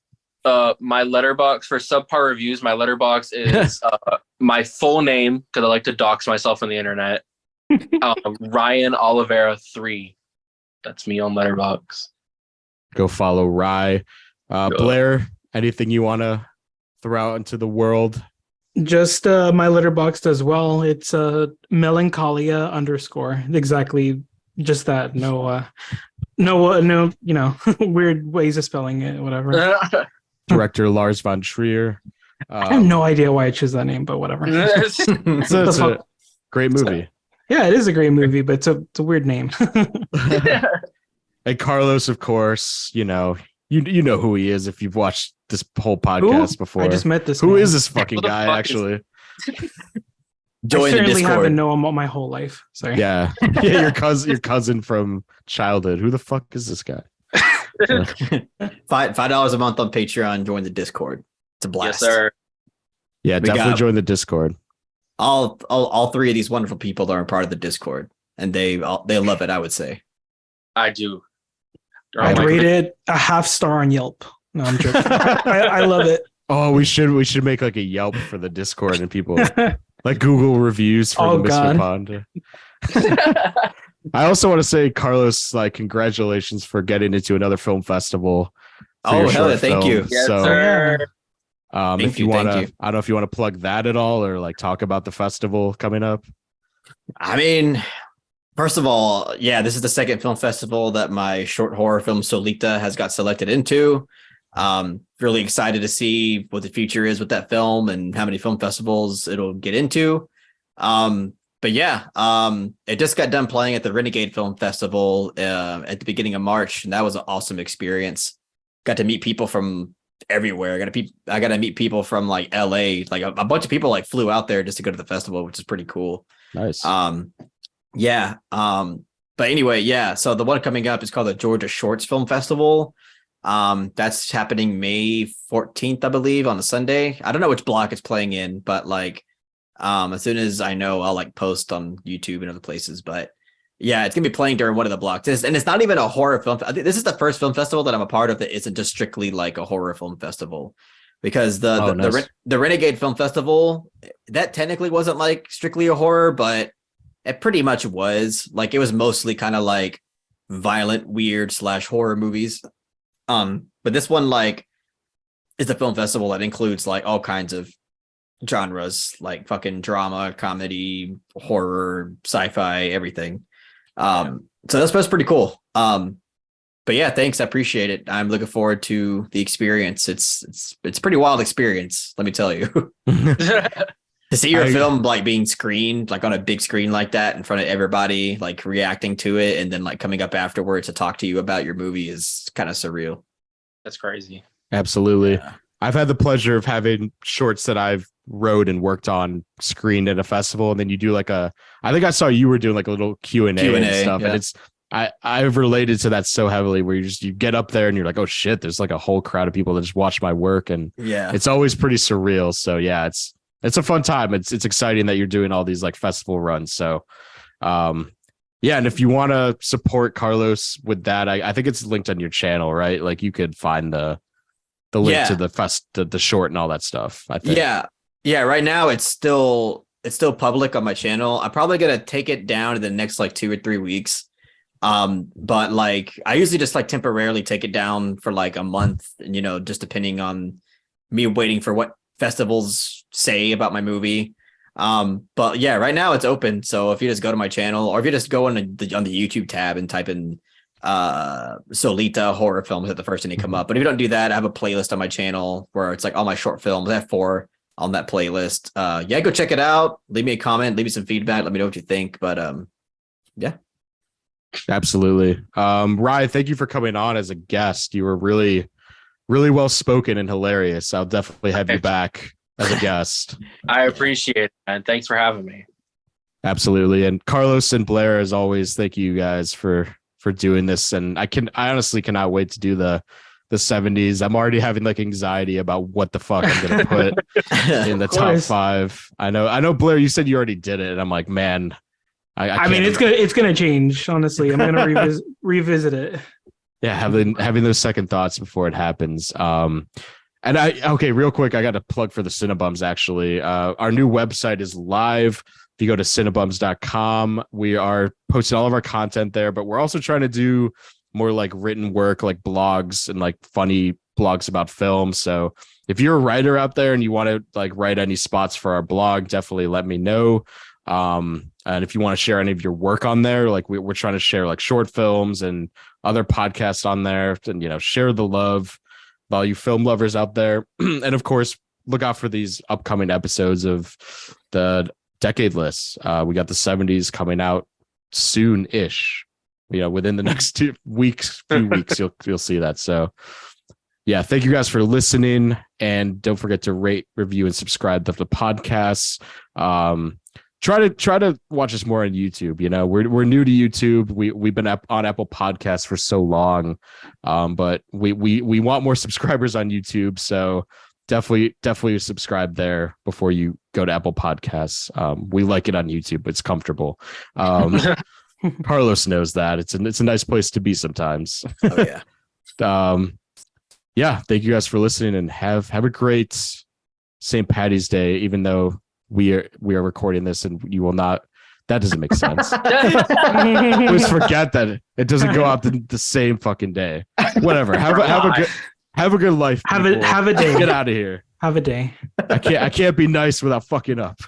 My Letterboxd for subpar reviews. My Letterboxd is my full name because I like to dox myself on the internet. Ryan Oliveira 3. That's me on Letterboxd. Go follow Rye. Blaire, anything you want to throw out into the world? Just my Letterboxd as well. It's melancholia _ exactly just that. no, weird ways of spelling it, whatever. Director Lars von Trier. I have no idea why I chose that name, but whatever. It's a great movie. Yeah, it is a great movie, but it's a weird name. And Carlos, of course, you know who he is if you've watched this whole podcast before. I just met this. Who man. is this fucking guy? Actually, Join the Discord. Haven't known him my whole life. Sorry. Yeah, your cousin from childhood. Who the fuck is this guy? $5 a month on Patreon. Join the Discord. It's a blast. Yes, sir. Yeah, definitely join the Discord. All three of these wonderful people are a part of the Discord, and they love it. I would say. I do. I'd rate it a 0.5 star on Yelp. No, I'm joking. I love it. Oh, we should make like a Yelp for the Discord and people like Google reviews for the Misfit Pond. I also want to say, Carlos, like, congratulations for getting into another film festival. Oh, hell yeah, thank you. Yes, sir. If you want to, I don't know if you want to plug that at all or like talk about the festival coming up. I mean, first of all, yeah, this is the second film festival that my short horror film Solita has got selected into. Really excited to see what the future is with that film and how many film festivals it'll get into. But yeah, it just got done playing at the Renegade Film Festival at the beginning of March, and that was an awesome experience. Got to meet people from everywhere. I got to meet people from like LA. Like a bunch of people like flew out there just to go to the festival, which is pretty cool. Nice. Yeah. But anyway, yeah. So the one coming up is called the Georgia Shorts Film Festival. That's happening May 14th, I believe, on a Sunday. I don't know which block it's playing in, but like, as soon as I know, I'll like post on YouTube and other places. But yeah, it's gonna be playing during one of the blocks, and it's not even a horror film. I think this is the first film festival that I'm a part of that isn't just strictly like a horror film festival, because the Renegade Film Festival, that technically wasn't like strictly a horror, but it pretty much was. Like, it was mostly kind of like violent, weird / horror movies. But this one like is a film festival that includes like all kinds of genres, like fucking drama, comedy, horror, sci-fi, everything. So that's pretty cool. But yeah, thanks. I appreciate it. I'm looking forward to the experience. It's a pretty wild experience, let me tell you. To see your film like being screened like on a big screen like that in front of everybody, like reacting to it, and then like coming up afterwards to talk to you about your movie is kind of surreal. That's crazy. Absolutely. Yeah. I've had the pleasure of having shorts that I've wrote and worked on screened at a festival, and then you do like I think I saw you were doing like a little Q&A and stuff, yeah. And I've related to that so heavily, where you get up there and you're like, oh shit, there's like a whole crowd of people that just watch my work, and yeah, it's always pretty surreal. So yeah, it's a fun time. It's exciting that you're doing all these like festival runs. So yeah, and if you want to support Carlos with that, I think it's linked on your channel, right? Like you could find the link to the short and all that stuff, I think. Yeah. Right now it's still public on my channel. I'm probably gonna take it down in the next like 2 or 3 weeks. But like I usually just like temporarily take it down for like a month, and just depending on me waiting for what festivals say about my movie. But yeah, right now it's open. So if you just go to my channel, or if you just go on the YouTube tab and type in Solita horror films, at the first thing they come up. But if you don't do that, I have a playlist on my channel where it's like all my short films. I have 4 on that playlist. Yeah, go check it out. Leave me a comment, leave me some feedback, let me know what you think. But yeah. Absolutely. Ryan, thank you for coming on as a guest. You were really, really well spoken and hilarious. I'll definitely have you back as a guest. I appreciate it, and thanks for having me. Absolutely. And Carlos and Blaire, as always, thank you guys for doing this. And I honestly cannot wait to do the 70s. I'm already having like anxiety about what the fuck I'm gonna put in the top 5. I know Blaire, you said you already did it, and I'm like, man, I mean, it's gonna change. Honestly, I'm gonna revisit it. Yeah, having those second thoughts before it happens. And real quick, I got a plug for the Cinebums. Actually, our new website is live. If you go to cinebums.com, we are posting all of our content there, but we're also trying to do more like written work, like blogs and like funny blogs about film. So if you're a writer out there and you want to like write any spots for our blog, definitely let me know. And if you want to share any of your work on there, like we're trying to share like short films and other podcasts on there, and share the love with all you film lovers out there. And of course, look out for these upcoming episodes of the decade list. We got the 70s coming out soon-ish. Within the next few weeks, you'll see that. So yeah, thank you guys for listening, and don't forget to rate, review, and subscribe to the podcast. Try to watch us more on YouTube. We're new to YouTube. We've been on Apple Podcasts for so long, but we want more subscribers on YouTube. So definitely subscribe there before you go to Apple Podcasts. We like it on YouTube. It's comfortable. Carlos knows that it's a nice place to be sometimes. Oh yeah. Yeah. Thank you guys for listening, and have a great St. Patty's Day, even though we are recording this and you will not. That doesn't make sense. Always forget that it doesn't go out the same fucking day. Whatever. Have a good life. Have a day. Get out of here. Have a day. I can't be nice without fucking up.